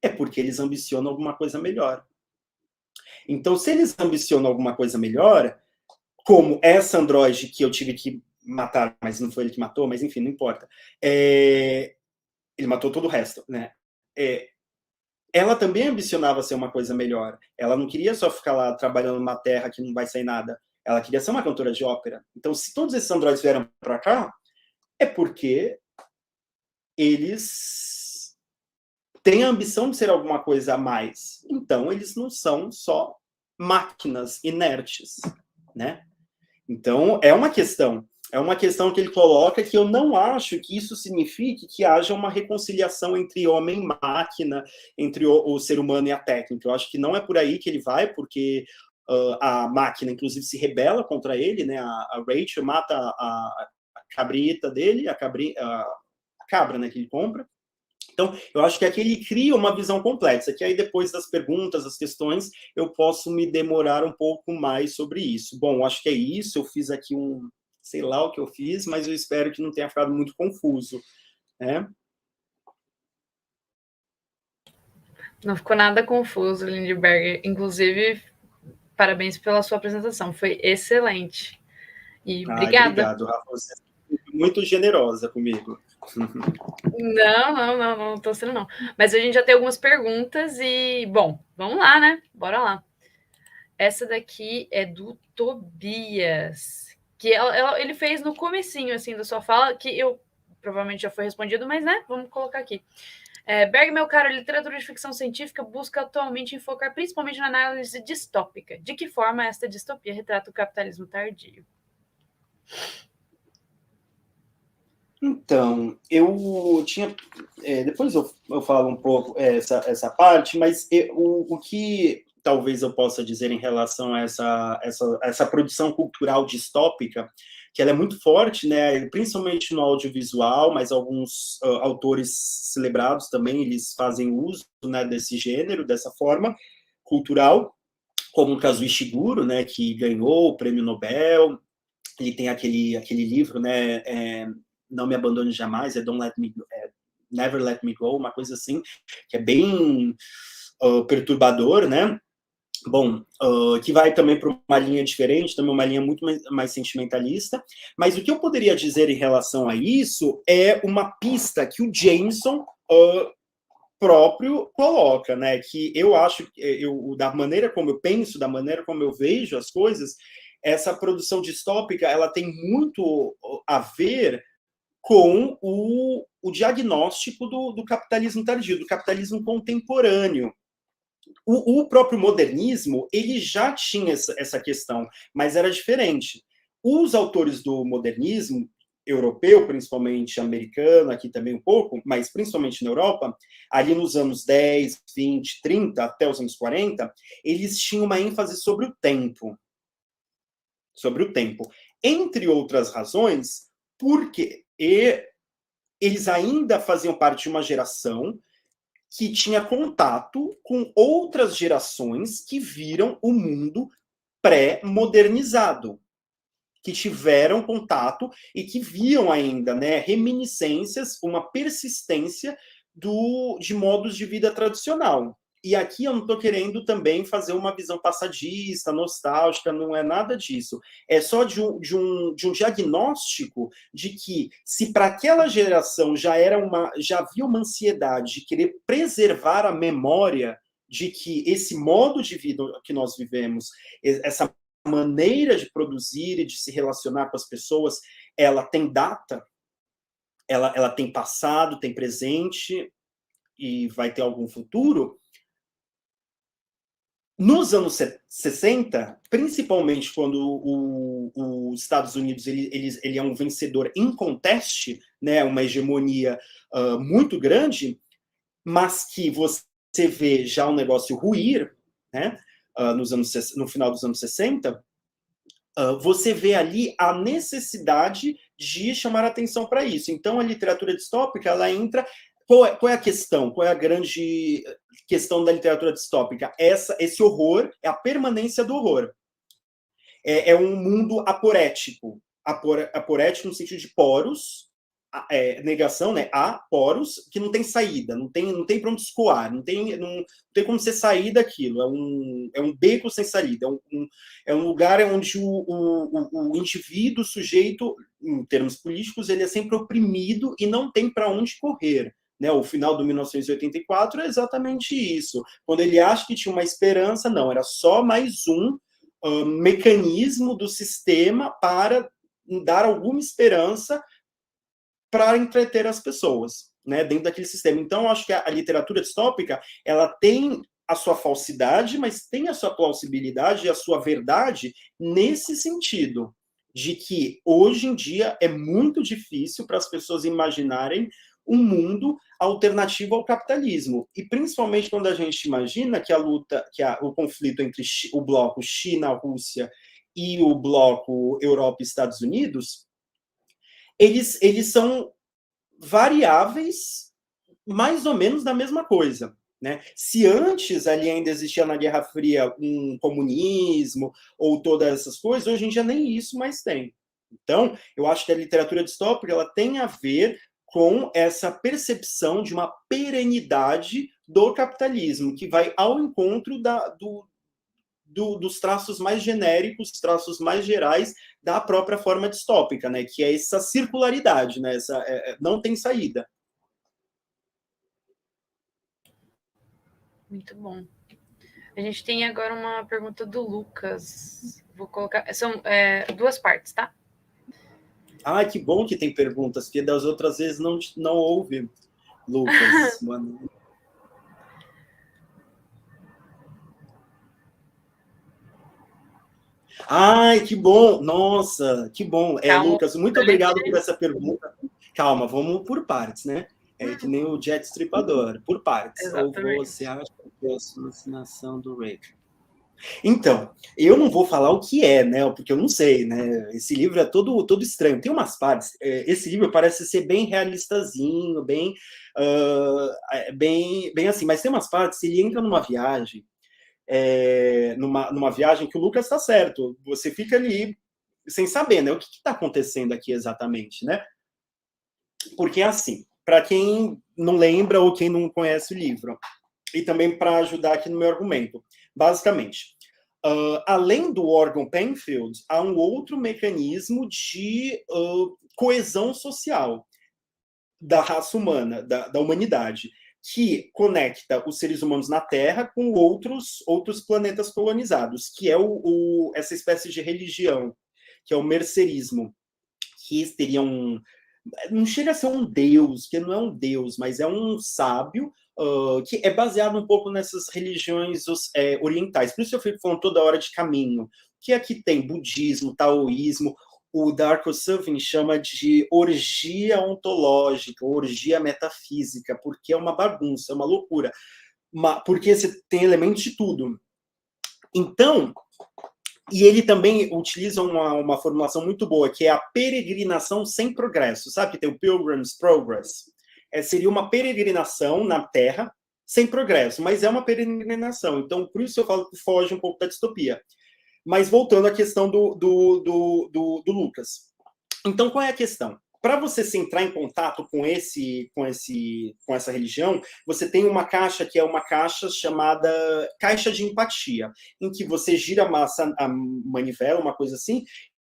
é porque eles ambicionam alguma coisa melhor. Então, se eles ambicionam alguma coisa melhor, como essa androide que eu tive que matar, mas não foi ele que matou, mas enfim, não importa. Ele matou todo o resto, né? Ela também ambicionava ser uma coisa melhor. Ela não queria só ficar lá trabalhando numa terra que não vai sair nada. Ela queria ser uma cantora de ópera. Então, se todos esses androides vieram para cá, é porque eles têm a ambição de ser alguma coisa a mais. Então, eles não são só máquinas inertes, né? Então, é uma questão que ele coloca, que eu não acho que isso signifique que haja uma reconciliação entre homem e máquina, entre o ser humano e a técnica. Eu acho que não é por aí que ele vai, porque a máquina, inclusive, se rebela contra ele, né? A Rachel mata a cabrita dele, a cabra, né, que ele compra. Então, eu acho que aqui ele cria uma visão complexa, que aí depois das perguntas, das questões, eu posso me demorar um pouco mais sobre isso. Bom, acho que é isso, eu fiz aqui sei lá o que eu fiz, mas eu espero que não tenha ficado muito confuso, né? Não ficou nada confuso, Lindbergh. Inclusive, parabéns pela sua apresentação, foi excelente. E obrigada. Obrigado, Rafa, você é muito generosa comigo. Não tô sendo não. Mas a gente já tem algumas perguntas e, bom, vamos lá, né? Bora lá. Essa daqui é do Tobias, que ele fez no comecinho, assim, da sua fala, que eu provavelmente já foi respondido, mas, né, vamos colocar aqui. Berg, meu caro, a literatura de ficção científica busca atualmente enfocar principalmente na análise distópica. De que forma esta distopia retrata o capitalismo tardio? Então, eu tinha... depois eu falo um pouco essa parte, mas o que talvez eu possa dizer em relação a essa produção cultural distópica, que ela é muito forte, né, principalmente no audiovisual, mas alguns autores celebrados também, eles fazem uso, né, desse gênero, dessa forma cultural, como o Kazuo Ishiguro, né, que ganhou o Prêmio Nobel. Ele tem aquele livro, né, Não Me Abandone Jamais, Never Let Me Go, uma coisa assim, que é bem perturbador, né? Bom, que vai também para uma linha diferente, também uma linha muito mais sentimentalista, mas o que eu poderia dizer em relação a isso é uma pista que o Jameson próprio coloca, né? Que eu acho, da maneira como eu penso, da maneira como eu vejo as coisas, essa produção distópica, ela tem muito a ver com o diagnóstico do capitalismo tardio, do capitalismo contemporâneo. O próprio modernismo, ele já tinha essa questão, mas era diferente. Os autores do modernismo, europeu, principalmente americano, aqui também um pouco, mas principalmente na Europa, ali nos anos 10, 20, 30, até os anos 40, eles tinham uma ênfase sobre o tempo. Sobre o tempo. Entre outras razões, porque eles ainda faziam parte de uma geração que tinha contato com outras gerações que viram o mundo pré-modernizado, que tiveram contato e que viam ainda, né, reminiscências, uma persistência de modos de vida tradicional. E aqui eu não estou querendo também fazer uma visão passadista, nostálgica, não é nada disso. É só de um diagnóstico de que, se para aquela geração já havia uma ansiedade de querer preservar a memória de que esse modo de vida que nós vivemos, essa maneira de produzir e de se relacionar com as pessoas, ela tem data, ela tem passado, tem presente e vai ter algum futuro. Nos anos 60, principalmente quando os Estados Unidos ele é um vencedor inconteste, né, uma hegemonia muito grande, mas que você vê já o negócio ruir, né, no final dos anos 60, você vê ali a necessidade de chamar atenção para isso. Então, a literatura distópica, ela entra... Qual é a questão? Qual é a grande questão da literatura distópica? Esse horror, é a permanência do horror. É um mundo aporético. Aporético no sentido de poros, negação, né? Há poros que não tem saída, não tem para onde escoar, não tem como você sair daquilo. É um beco sem saída, é um lugar onde o indivíduo, o sujeito, em termos políticos, ele é sempre oprimido e não tem para onde correr. Né, o final do 1984 é exatamente isso. Quando ele acha que tinha uma esperança, não, era só mais um mecanismo do sistema para dar alguma esperança para entreter as pessoas, né, dentro daquele sistema. Então, eu acho que a literatura distópica, ela tem a sua falsidade, mas tem a sua plausibilidade e a sua verdade nesse sentido, de que hoje em dia é muito difícil para as pessoas imaginarem um mundo alternativo ao capitalismo. E principalmente quando a gente imagina que o conflito entre o bloco China-Rússia e o bloco Europa-Estados Unidos, eles são variáveis mais ou menos da mesma coisa. Né? Se antes ali ainda existia na Guerra Fria um comunismo ou todas essas coisas, hoje em dia nem isso mais tem. Então, eu acho que a literatura distópica ela tem a ver com essa percepção de uma perenidade do capitalismo, que vai ao encontro dos traços mais genéricos, traços mais gerais da própria forma distópica, né? Que é essa circularidade, né? Não tem saída. Muito bom. A gente tem agora uma pergunta do Lucas. Vou colocar. São duas partes, tá? Ah, que bom que tem perguntas, porque das outras vezes não houve, Lucas. Mano. Ai, que bom! Nossa, que bom! Lucas, muito obrigado por essa pergunta. Calma, vamos por partes, né? É que nem o Jack Stripador, por partes. Exatamente. Ou você acha que é a alucinação do Rick? Então, eu não vou falar o que é, né? Porque eu não sei, né? Esse livro é todo estranho. Tem umas partes. Esse livro parece ser bem realistazinho, bem assim. Mas tem umas partes. Ele entra numa viagem, numa viagem que o Lucas está certo. Você fica ali sem saber, né? O que está acontecendo aqui exatamente, né? Porque assim, para quem não lembra ou quem não conhece o livro, e também para ajudar aqui no meu argumento. basicamente. Além do órgão Penfield, há um outro mecanismo de coesão social da raça humana, da humanidade, que conecta os seres humanos na Terra com outros planetas colonizados, que é essa espécie de religião, que é o mercerismo, que teria não chega a ser um deus, que não é um deus, mas é um sábio, que é baseado um pouco nessas religiões orientais. Por isso eu fico falando toda hora de caminho, que aqui tem budismo, taoísmo, o Darko Sufin chama de orgia ontológica, orgia metafísica, porque é uma bagunça, é uma loucura, porque você tem elementos de tudo. Então, e ele também utiliza uma formulação muito boa, que é a peregrinação sem progresso. Sabe que tem o Pilgrim's Progress? Seria uma peregrinação na Terra sem progresso, mas é uma peregrinação. Então, por isso eu falo que foge um pouco da distopia. Mas voltando à questão do Lucas. Então, qual é a questão? Para você se entrar em contato com essa religião, você tem uma caixa que é uma caixa chamada caixa de empatia, em que você gira a manivela, uma coisa assim,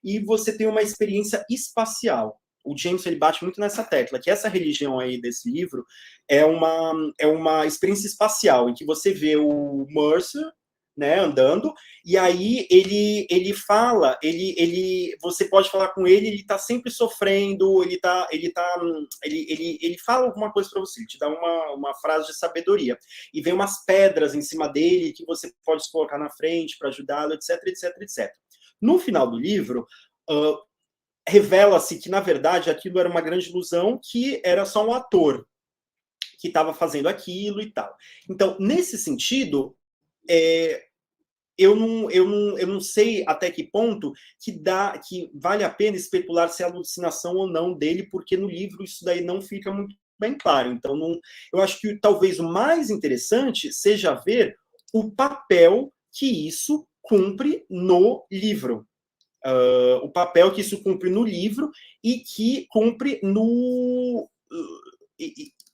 e você tem uma experiência espacial. O James ele bate muito nessa tecla, que essa religião aí desse livro é uma experiência espacial, em que você vê o Mercer, né, andando, e aí ele fala, você pode falar com ele está sempre sofrendo, ele fala alguma coisa para você, ele te dá uma frase de sabedoria, e vem umas pedras em cima dele que você pode se colocar na frente para ajudá-lo, etc, etc, etc. No final do livro, revela-se que, na verdade, aquilo era uma grande ilusão, que era só um ator que estava fazendo aquilo e tal. Então, nesse sentido, eu não sei até que ponto que vale a pena especular se é alucinação ou não dele, porque no livro isso daí não fica muito bem claro. Então, eu acho que talvez o mais interessante seja ver o papel que isso cumpre no livro. O papel que isso cumpre no livro e que cumpre no...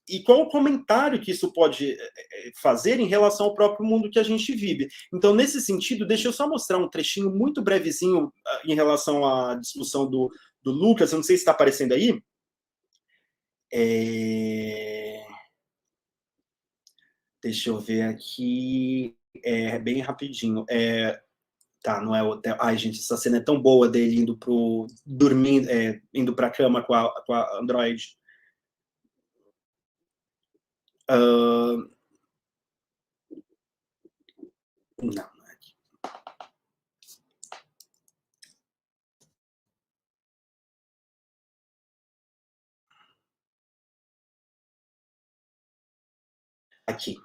E qual o comentário que isso pode fazer em relação ao próprio mundo que a gente vive. Então, nesse sentido, deixa eu só mostrar um trechinho muito brevezinho em relação à discussão do Lucas. Eu não sei se está aparecendo aí. Deixa eu ver aqui. Bem rapidinho. Tá, não é o hotel. Ai, gente, essa cena é tão boa dele indo dormindo, indo para a cama com a Android. Não, não é aqui. Aqui.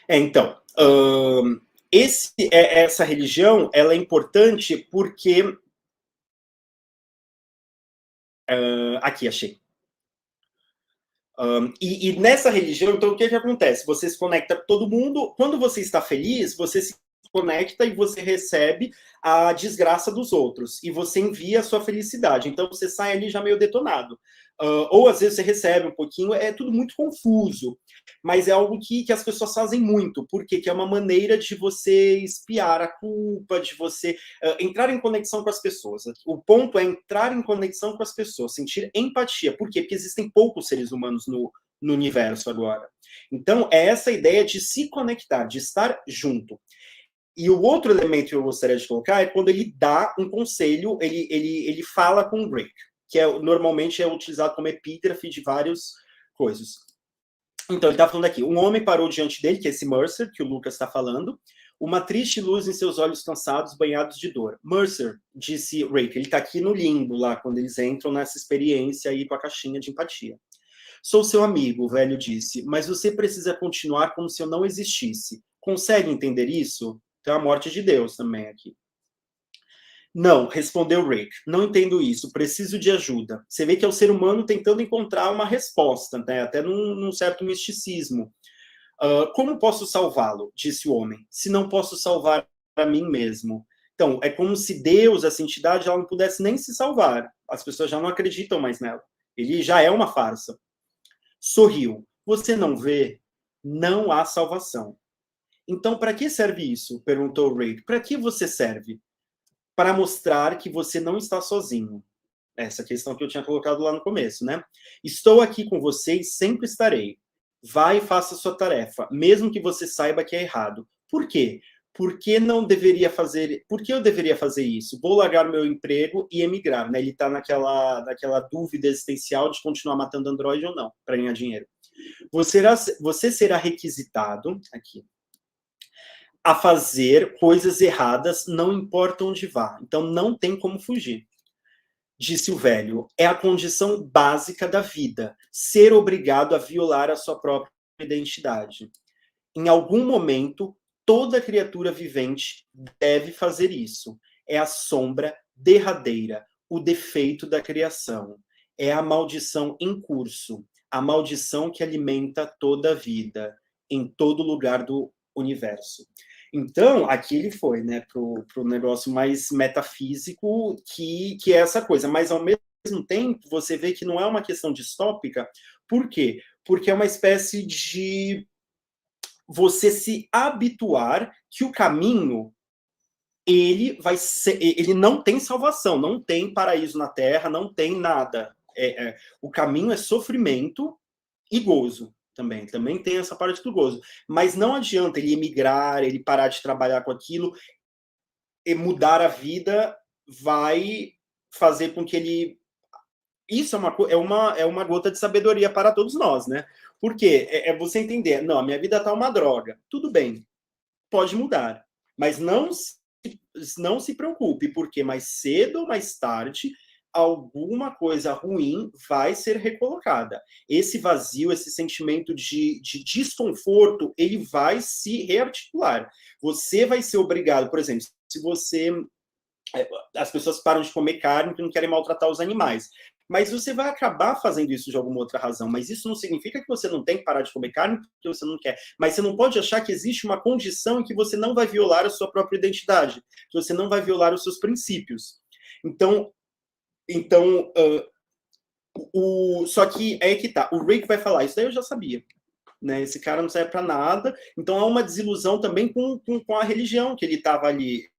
Então, essa religião ela é importante porque... aqui, achei. E nessa religião, então, o que acontece? Você se conecta com todo mundo. Quando você está feliz, você se conecta e você recebe a desgraça dos outros. E você envia a sua felicidade. Então, você sai ali já meio detonado. Ou, às vezes, você recebe um pouquinho. É tudo muito confuso. Mas é algo que as pessoas fazem muito. Porque que é uma maneira de você espiar a culpa, de você entrar em conexão com as pessoas. O ponto é entrar em conexão com as pessoas, sentir empatia. Por quê? Porque existem poucos seres humanos no universo agora. Então, é essa ideia de se conectar, de estar junto. E o outro elemento que eu gostaria de colocar é quando ele dá um conselho, ele fala com o Rick, que normalmente é utilizado como epígrafe de várias coisas. Então, ele está falando aqui, um homem parou diante dele, que é esse Mercer, que o Lucas está falando, uma triste luz em seus olhos cansados, banhados de dor. Mercer, disse Rick, ele está aqui no limbo, lá, quando eles entram nessa experiência aí com a caixinha de empatia. Sou seu amigo, o velho disse, mas você precisa continuar como se eu não existisse. Consegue entender isso? Tem a morte de Deus também aqui. Não, respondeu Rick. Não entendo isso. Preciso de ajuda. Você vê que é o ser humano tentando encontrar uma resposta, né? Até num certo misticismo. Como posso salvá-lo? Disse o homem. Se não posso salvar a mim mesmo. Então, é como se Deus, essa entidade, ela não pudesse nem se salvar. As pessoas já não acreditam mais nela. Ele já é uma farsa. Sorriu. Você não vê? Não há salvação. Então, para que serve isso? Perguntou Ray. Para que você serve? Para mostrar que você não está sozinho. Essa questão que eu tinha colocado lá no começo, né? Estou aqui com você e sempre estarei. Vai e faça a sua tarefa, mesmo que você saiba que é errado. Por quê? Por que eu deveria fazer isso? Vou largar meu emprego e emigrar, né? Ele está naquela dúvida existencial de continuar matando androide ou não, para ganhar dinheiro. Você será requisitado aqui a fazer coisas erradas, não importa onde vá. Então não tem como fugir. Disse o velho, é a condição básica da vida, ser obrigado a violar a sua própria identidade. Em algum momento, toda criatura vivente deve fazer isso. É a sombra derradeira, o defeito da criação. É a maldição em curso, a maldição que alimenta toda a vida, em todo lugar do universo. Então, aqui ele foi, né, pro negócio mais metafísico, que é essa coisa. Mas, ao mesmo tempo, você vê que não é uma questão distópica. Por quê? Porque é uma espécie de você se habituar que o caminho ele não tem salvação, não tem paraíso na Terra, não tem nada. O caminho é sofrimento e gozo também tem essa parte do gozo. Mas não adianta ele emigrar, ele parar de trabalhar com aquilo, e mudar a vida vai fazer com que ele... Isso é uma gota de sabedoria para todos nós, né? Porque você entender, não, a minha vida tá uma droga. Tudo bem, pode mudar. Mas não se preocupe, porque mais cedo ou mais tarde alguma coisa ruim vai ser recolocada. Esse vazio, esse sentimento de desconforto, ele vai se rearticular. Você vai ser obrigado, por exemplo, se você... As pessoas param de comer carne porque não querem maltratar os animais. Mas você vai acabar fazendo isso de alguma outra razão. Mas isso não significa que você não tem que parar de comer carne porque você não quer. Mas você não pode achar que existe uma condição em que você não vai violar a sua própria identidade, que você não vai violar os seus princípios. Só que é que tá. O Rick vai falar, isso daí eu já sabia. Né? Esse cara não serve para nada. Então há uma desilusão também com a religião que ele estava ali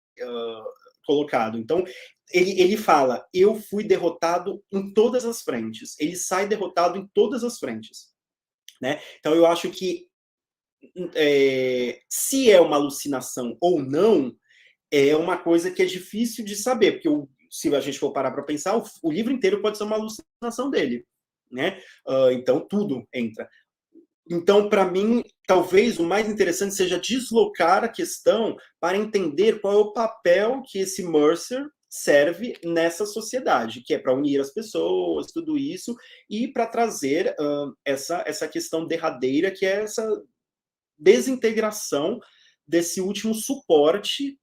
colocado. Então ele fala, eu fui derrotado em todas as frentes. Ele sai derrotado em todas as frentes. Né? Então eu acho que se é uma alucinação ou não, é uma coisa que é difícil de saber, porque se a gente for parar para pensar, o livro inteiro pode ser uma alucinação dele. Né? Então tudo entra. Então, para mim, talvez o mais interessante seja deslocar a questão para entender qual é o papel que esse Mercer serve nessa sociedade, que é para unir as pessoas, tudo isso, e para trazer essa questão derradeira, que é essa desintegração desse último suporte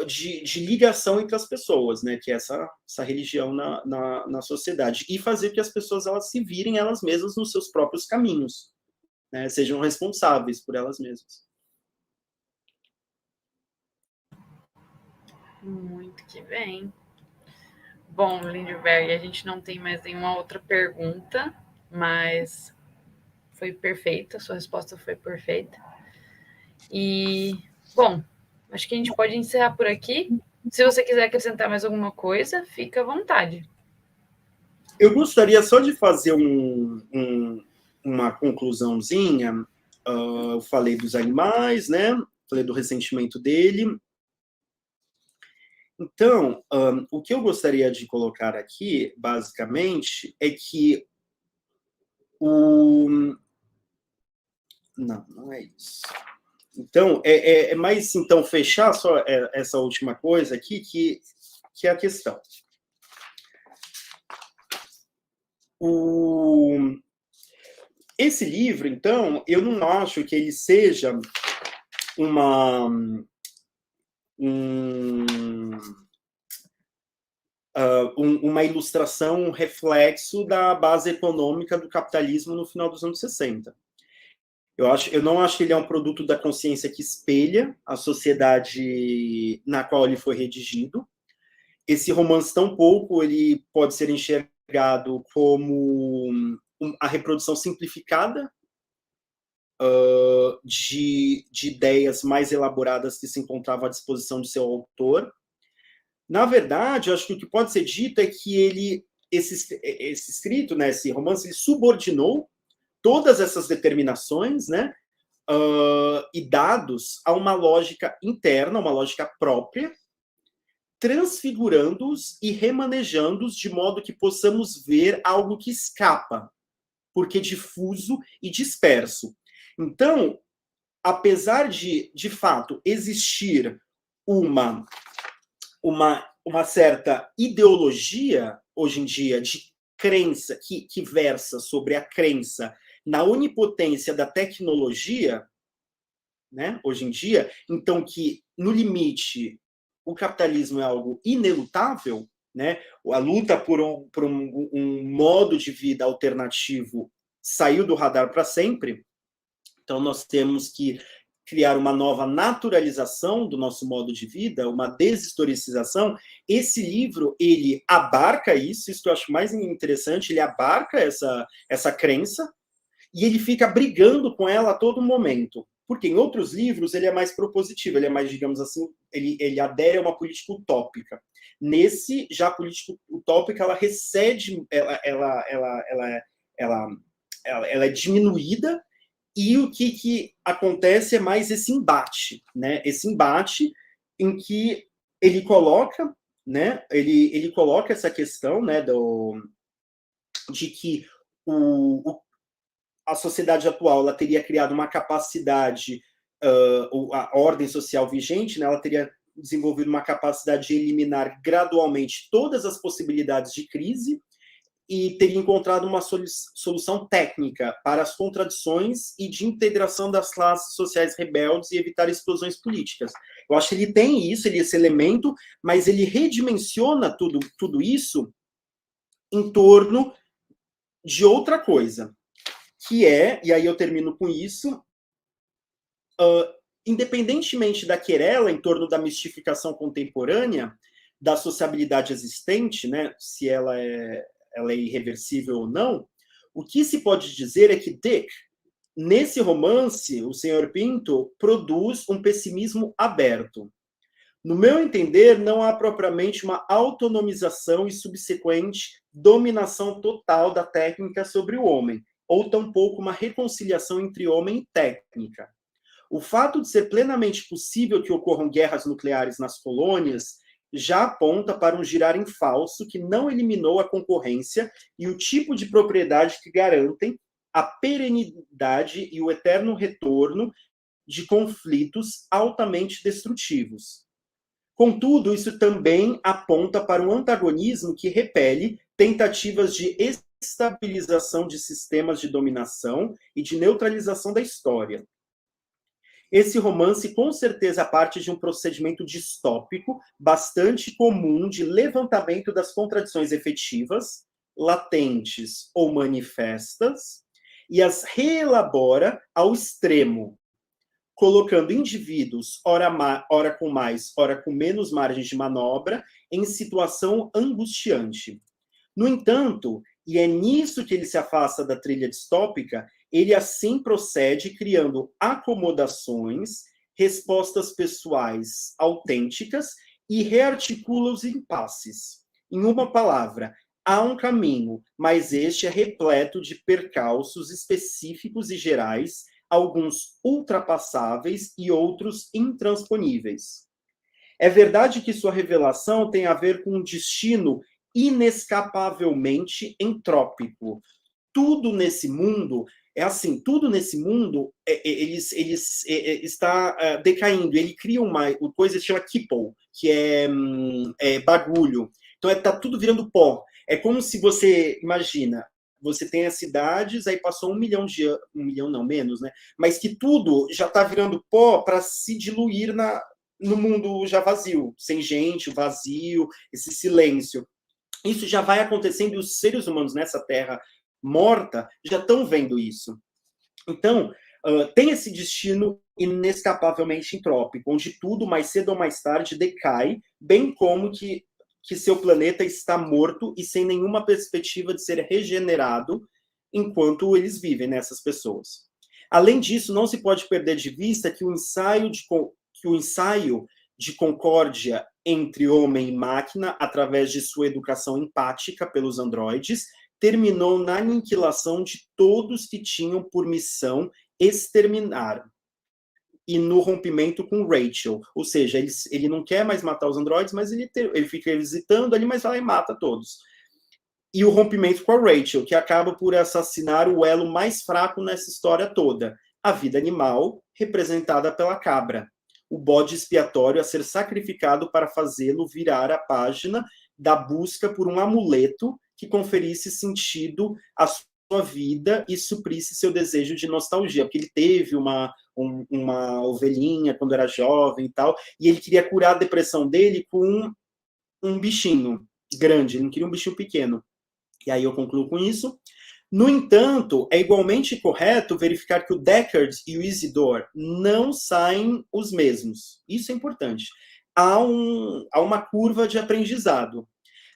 de ligação entre as pessoas, né, que é essa religião na sociedade, e fazer que as pessoas elas se virem elas mesmas nos seus próprios caminhos, né, sejam responsáveis por elas mesmas. Muito que bem. Bom, Lindbergh, a gente não tem mais nenhuma outra pergunta, mas foi perfeita, sua resposta foi perfeita. E, bom, acho que a gente pode encerrar por aqui. Se você quiser acrescentar mais alguma coisa, fica à vontade. Eu gostaria só de fazer uma conclusãozinha. Eu falei dos animais, né? Falei do ressentimento dele. Então, o que eu gostaria de colocar aqui, basicamente, é que não é isso. Então, é mais, então, fechar só essa última coisa aqui, que é a questão. Esse livro, então, eu não acho que ele seja uma ilustração, um reflexo da base econômica do capitalismo no final dos anos 60. Eu não acho que ele é um produto da consciência que espelha a sociedade na qual ele foi redigido. Esse romance, tampouco, ele pode ser enxergado como a reprodução simplificada de ideias mais elaboradas que se encontravam à disposição de seu autor. Na verdade, eu acho que o que pode ser dito é que esse escrito, né, esse romance, ele subordinou todas essas determinações, né, e dados a uma lógica interna, uma lógica própria, transfigurando-os e remanejando-os de modo que possamos ver algo que escapa, porque difuso e disperso. Então, apesar de fato, existir uma certa ideologia, hoje em dia, de crença, que versa sobre a crença na onipotência da tecnologia, né, hoje em dia, então que, no limite, o capitalismo é algo inelutável, né, a luta por um modo de vida alternativo saiu do radar para sempre, então nós temos que criar uma nova naturalização do nosso modo de vida, uma deshistoricização. Esse livro, ele abarca isso que eu acho mais interessante, ele abarca essa crença, e ele fica brigando com ela a todo momento. Porque em outros livros ele é mais propositivo, ele é mais, digamos assim, ele adere a uma política utópica. Nesse, já a política utópica, ela recede, ela é diminuída, e o que acontece é mais esse embate, né? Esse embate em que ele coloca, né? Ele coloca essa questão, né? De que a sociedade atual ela teria criado uma capacidade, a ordem social vigente, né? Ela teria desenvolvido uma capacidade de eliminar gradualmente todas as possibilidades de crise, e teria encontrado uma solução técnica para as contradições e de integração das classes sociais rebeldes e evitar explosões políticas. Eu acho que ele tem isso, esse elemento, mas ele redimensiona tudo isso em torno de outra coisa, que é, e aí eu termino com isso, independentemente da querela em torno da mistificação contemporânea, da sociabilidade existente, né, se ela é irreversível ou não, o que se pode dizer é que Dick, nesse romance, o Sr. Pinto produz um pessimismo aberto. No meu entender, não há propriamente uma autonomização e subsequente dominação total da técnica sobre o homem, ou tampouco uma reconciliação entre homem e técnica. O fato de ser plenamente possível que ocorram guerras nucleares nas colônias já aponta para um girar em falso que não eliminou a concorrência e o tipo de propriedade que garantem a perenidade e o eterno retorno de conflitos altamente destrutivos. Contudo, isso também aponta para um antagonismo que repele tentativas de estabilização de sistemas de dominação e de neutralização da história. Esse romance, com certeza, parte de um procedimento distópico bastante comum de levantamento das contradições efetivas, latentes ou manifestas, e as reelabora ao extremo, colocando indivíduos, ora com mais, ora com menos margem de manobra, em situação angustiante. No entanto, e é nisso que ele se afasta da trilha distópica, ele assim procede criando acomodações, respostas pessoais autênticas e rearticula os impasses. Em uma palavra, há um caminho, mas este é repleto de percalços específicos e gerais, alguns ultrapassáveis e outros intransponíveis. É verdade que sua revelação tem a ver com um destino inescapavelmente entrópico. Tudo nesse mundo é assim, tudo nesse mundo ele está decaindo. Ele cria uma coisa que se chama Kipple, que é bagulho. Então está tudo virando pó. É como se você, imagina, você tem as cidades, aí passou 1 milhão de anos, 1 milhão não, menos, né? Mas que tudo já está virando pó para se diluir no mundo já vazio, sem gente, vazio, esse silêncio. Isso já vai acontecendo e os seres humanos nessa terra morta já estão vendo isso. Então, tem esse destino inescapavelmente entrópico, onde tudo, mais cedo ou mais tarde, decai, bem como que seu planeta está morto e sem nenhuma perspectiva de ser regenerado enquanto eles vivem, nessas pessoas. Além disso, não se pode perder de vista que o ensaio de concórdia entre homem e máquina, através de sua educação empática pelos androides, terminou na aniquilação de todos que tinham por missão exterminar, e no rompimento com Rachel. Ou seja, ele não quer mais matar os androides, mas ele fica visitando ali, mas vai lá e mata todos. E o rompimento com a Rachel, que acaba por assassinar o elo mais fraco nessa história toda, a vida animal, representada pela cabra, o bode expiatório a ser sacrificado para fazê-lo virar a página da busca por um amuleto que conferisse sentido à sua vida e suprisse seu desejo de nostalgia, porque ele teve uma ovelhinha quando era jovem e tal, e ele queria curar a depressão dele com um bichinho grande, ele não queria um bichinho pequeno. E aí eu concluo com isso. No entanto, é igualmente correto verificar que o Deckard e o Isidore não saem os mesmos. Isso é importante. Há uma curva de aprendizado.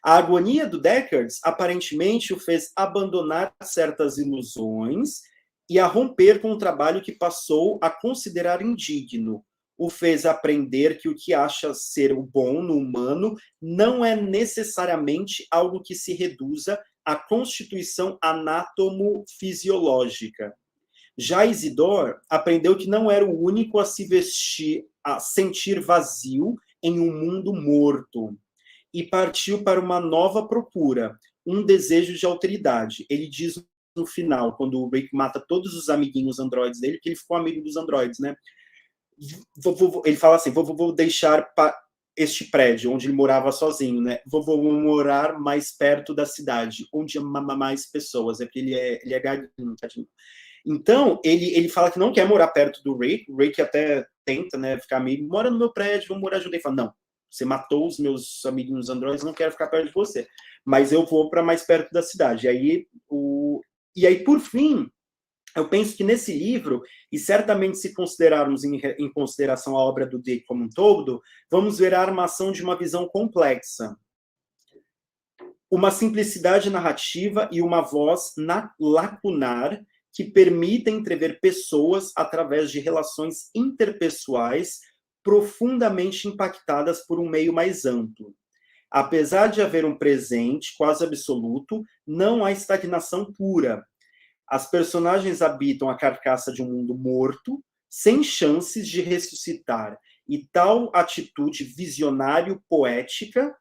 A agonia do Deckard aparentemente o fez abandonar certas ilusões e a romper com o trabalho que passou a considerar indigno. O fez aprender que o que acha ser o bom no humano não é necessariamente algo que se reduza à constituição anatomo-fisiológica. Já Isidore aprendeu que não era o único a se vestir, a sentir vazio em um mundo morto, e partiu para uma nova procura, um desejo de alteridade. Ele diz no final, quando o Rick mata todos os amiguinhos androides dele, que ele ficou amigo dos androides, né? Ele fala assim, vou deixar este prédio, onde ele morava sozinho, né? Vou morar mais perto da cidade, onde há mais pessoas, é porque ele é gadinho. Então, ele fala que não quer morar perto do Rick, o Rick até tenta, né, ficar amigo, mora no meu prédio, vamos morar junto. Ele fala, não, você matou os meus amiguinhos androides, não quero ficar perto de você, mas eu vou para mais perto da cidade. E aí, por fim, eu penso que nesse livro, e certamente se considerarmos em consideração a obra do Dick como um todo, vamos ver a armação de uma visão complexa. Uma simplicidade narrativa e uma voz lacunar que permitem entrever pessoas através de relações interpessoais profundamente impactadas por um meio mais amplo. Apesar de haver um presente quase absoluto, não há estagnação pura. As personagens habitam a carcaça de um mundo morto, sem chances de ressuscitar, e tal atitude visionário-poética,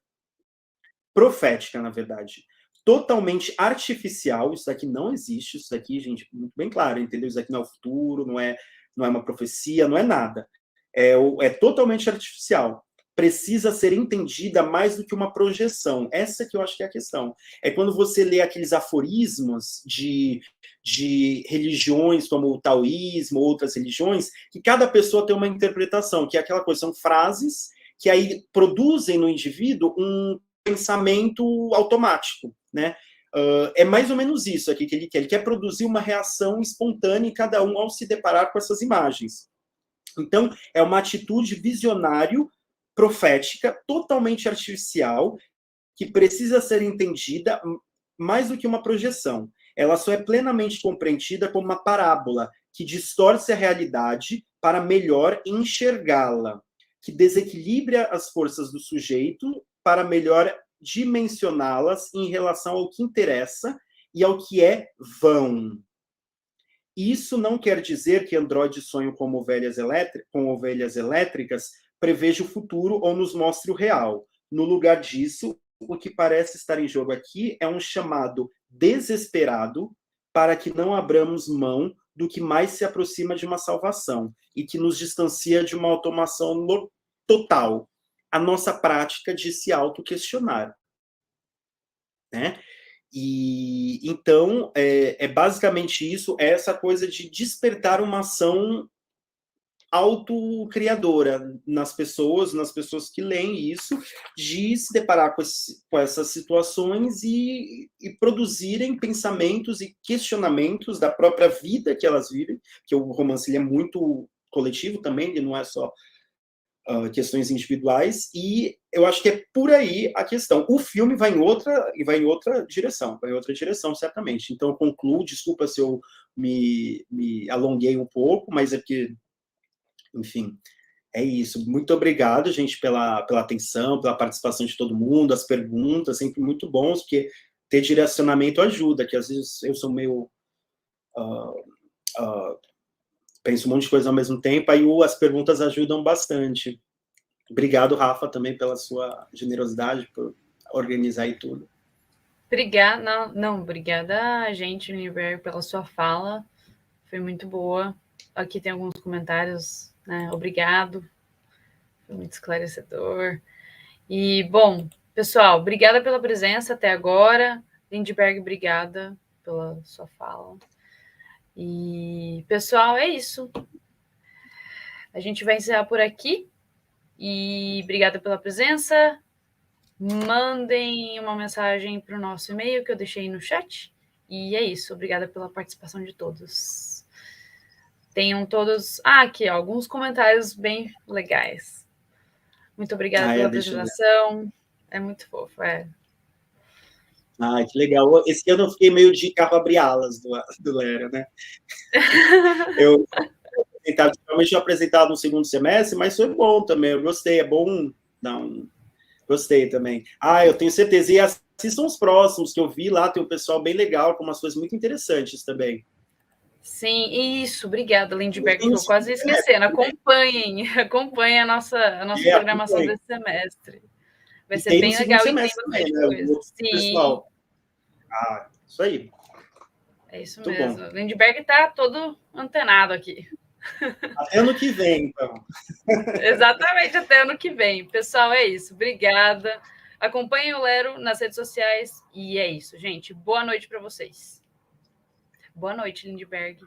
profética, na verdade, totalmente artificial, isso daqui não existe, isso daqui, gente, muito bem claro, entendeu? Isso daqui não é o futuro, não é uma profecia, não é nada. É totalmente artificial. Precisa ser entendida mais do que uma projeção. Essa que eu acho que é a questão. É quando você lê aqueles aforismos de religiões, como o taoísmo, outras religiões, que cada pessoa tem uma interpretação, que é aquela coisa, são frases que aí produzem no indivíduo um pensamento automático, né? É mais ou menos isso aqui que ele quer. Ele quer produzir uma reação espontânea em cada um ao se deparar com essas imagens. Então, é uma atitude visionário, profética, totalmente artificial, que precisa ser entendida mais do que uma projeção. Ela só é plenamente compreendida como uma parábola que distorce a realidade para melhor enxergá-la, que desequilibra as forças do sujeito para melhor dimensioná-las em relação ao que interessa e ao que é vão. Isso não quer dizer que androides sonham com ovelhas elétricas, preveja o futuro ou nos mostre o real. No lugar disso, o que parece estar em jogo aqui é um chamado desesperado para que não abramos mão do que mais se aproxima de uma salvação e que nos distancia de uma automação total, a nossa prática de se autoquestionar, né? E então é basicamente isso, é essa coisa de despertar uma ação autocriadora nas pessoas que leem isso, de se deparar com essas situações e produzirem pensamentos e questionamentos da própria vida que elas vivem, que o romance ele é muito coletivo também, ele não é só questões individuais, e eu acho que é por aí a questão. O filme vai em outra direção, certamente. Então, eu concluo, desculpa se eu me alonguei um pouco, mas é porque, enfim, é isso. Muito obrigado, gente, pela atenção, pela participação de todo mundo, as perguntas, sempre muito bons, porque ter direcionamento ajuda, que às vezes eu sou meio... penso um monte de coisa ao mesmo tempo, aí as perguntas ajudam bastante. Obrigado, Rafa, também pela sua generosidade, por organizar e tudo. Obrigada, não, obrigada a gente, Univer, pela sua fala, foi muito boa. Aqui tem alguns comentários, né? Obrigado, foi muito esclarecedor. E, bom, pessoal, obrigada pela presença até agora. Lindbergh, obrigada pela sua fala. E, pessoal, é isso. A gente vai encerrar por aqui. E obrigada pela presença. Mandem uma mensagem para o nosso e-mail que eu deixei no chat. E é isso. Obrigada pela participação de todos. Tenham todos... aqui, ó, alguns comentários bem legais. Muito obrigada pela apresentação. É muito fofo, que legal. Esse ano eu fiquei meio de capa abre-alas do Lera, né? Eu geralmente eu apresentava no segundo semestre, mas foi bom também. Eu gostei, é bom dar Gostei também. Eu tenho certeza. E assistam os próximos, que eu vi lá, tem um pessoal bem legal, com umas coisas muito interessantes também. Sim, isso. Obrigada, Lindbergh. Estou quase esquecendo. Acompanhem a nossa programação desse semestre. Vai ser bem legal e tem bastante coisa. Sim. Pessoal. Isso aí. É isso mesmo. O Lindbergh está todo antenado aqui. Até ano que vem, então. Exatamente, até ano que vem. Pessoal, é isso. Obrigada. Acompanhem o Lero nas redes sociais. E é isso, gente. Boa noite para vocês. Boa noite, Lindbergh.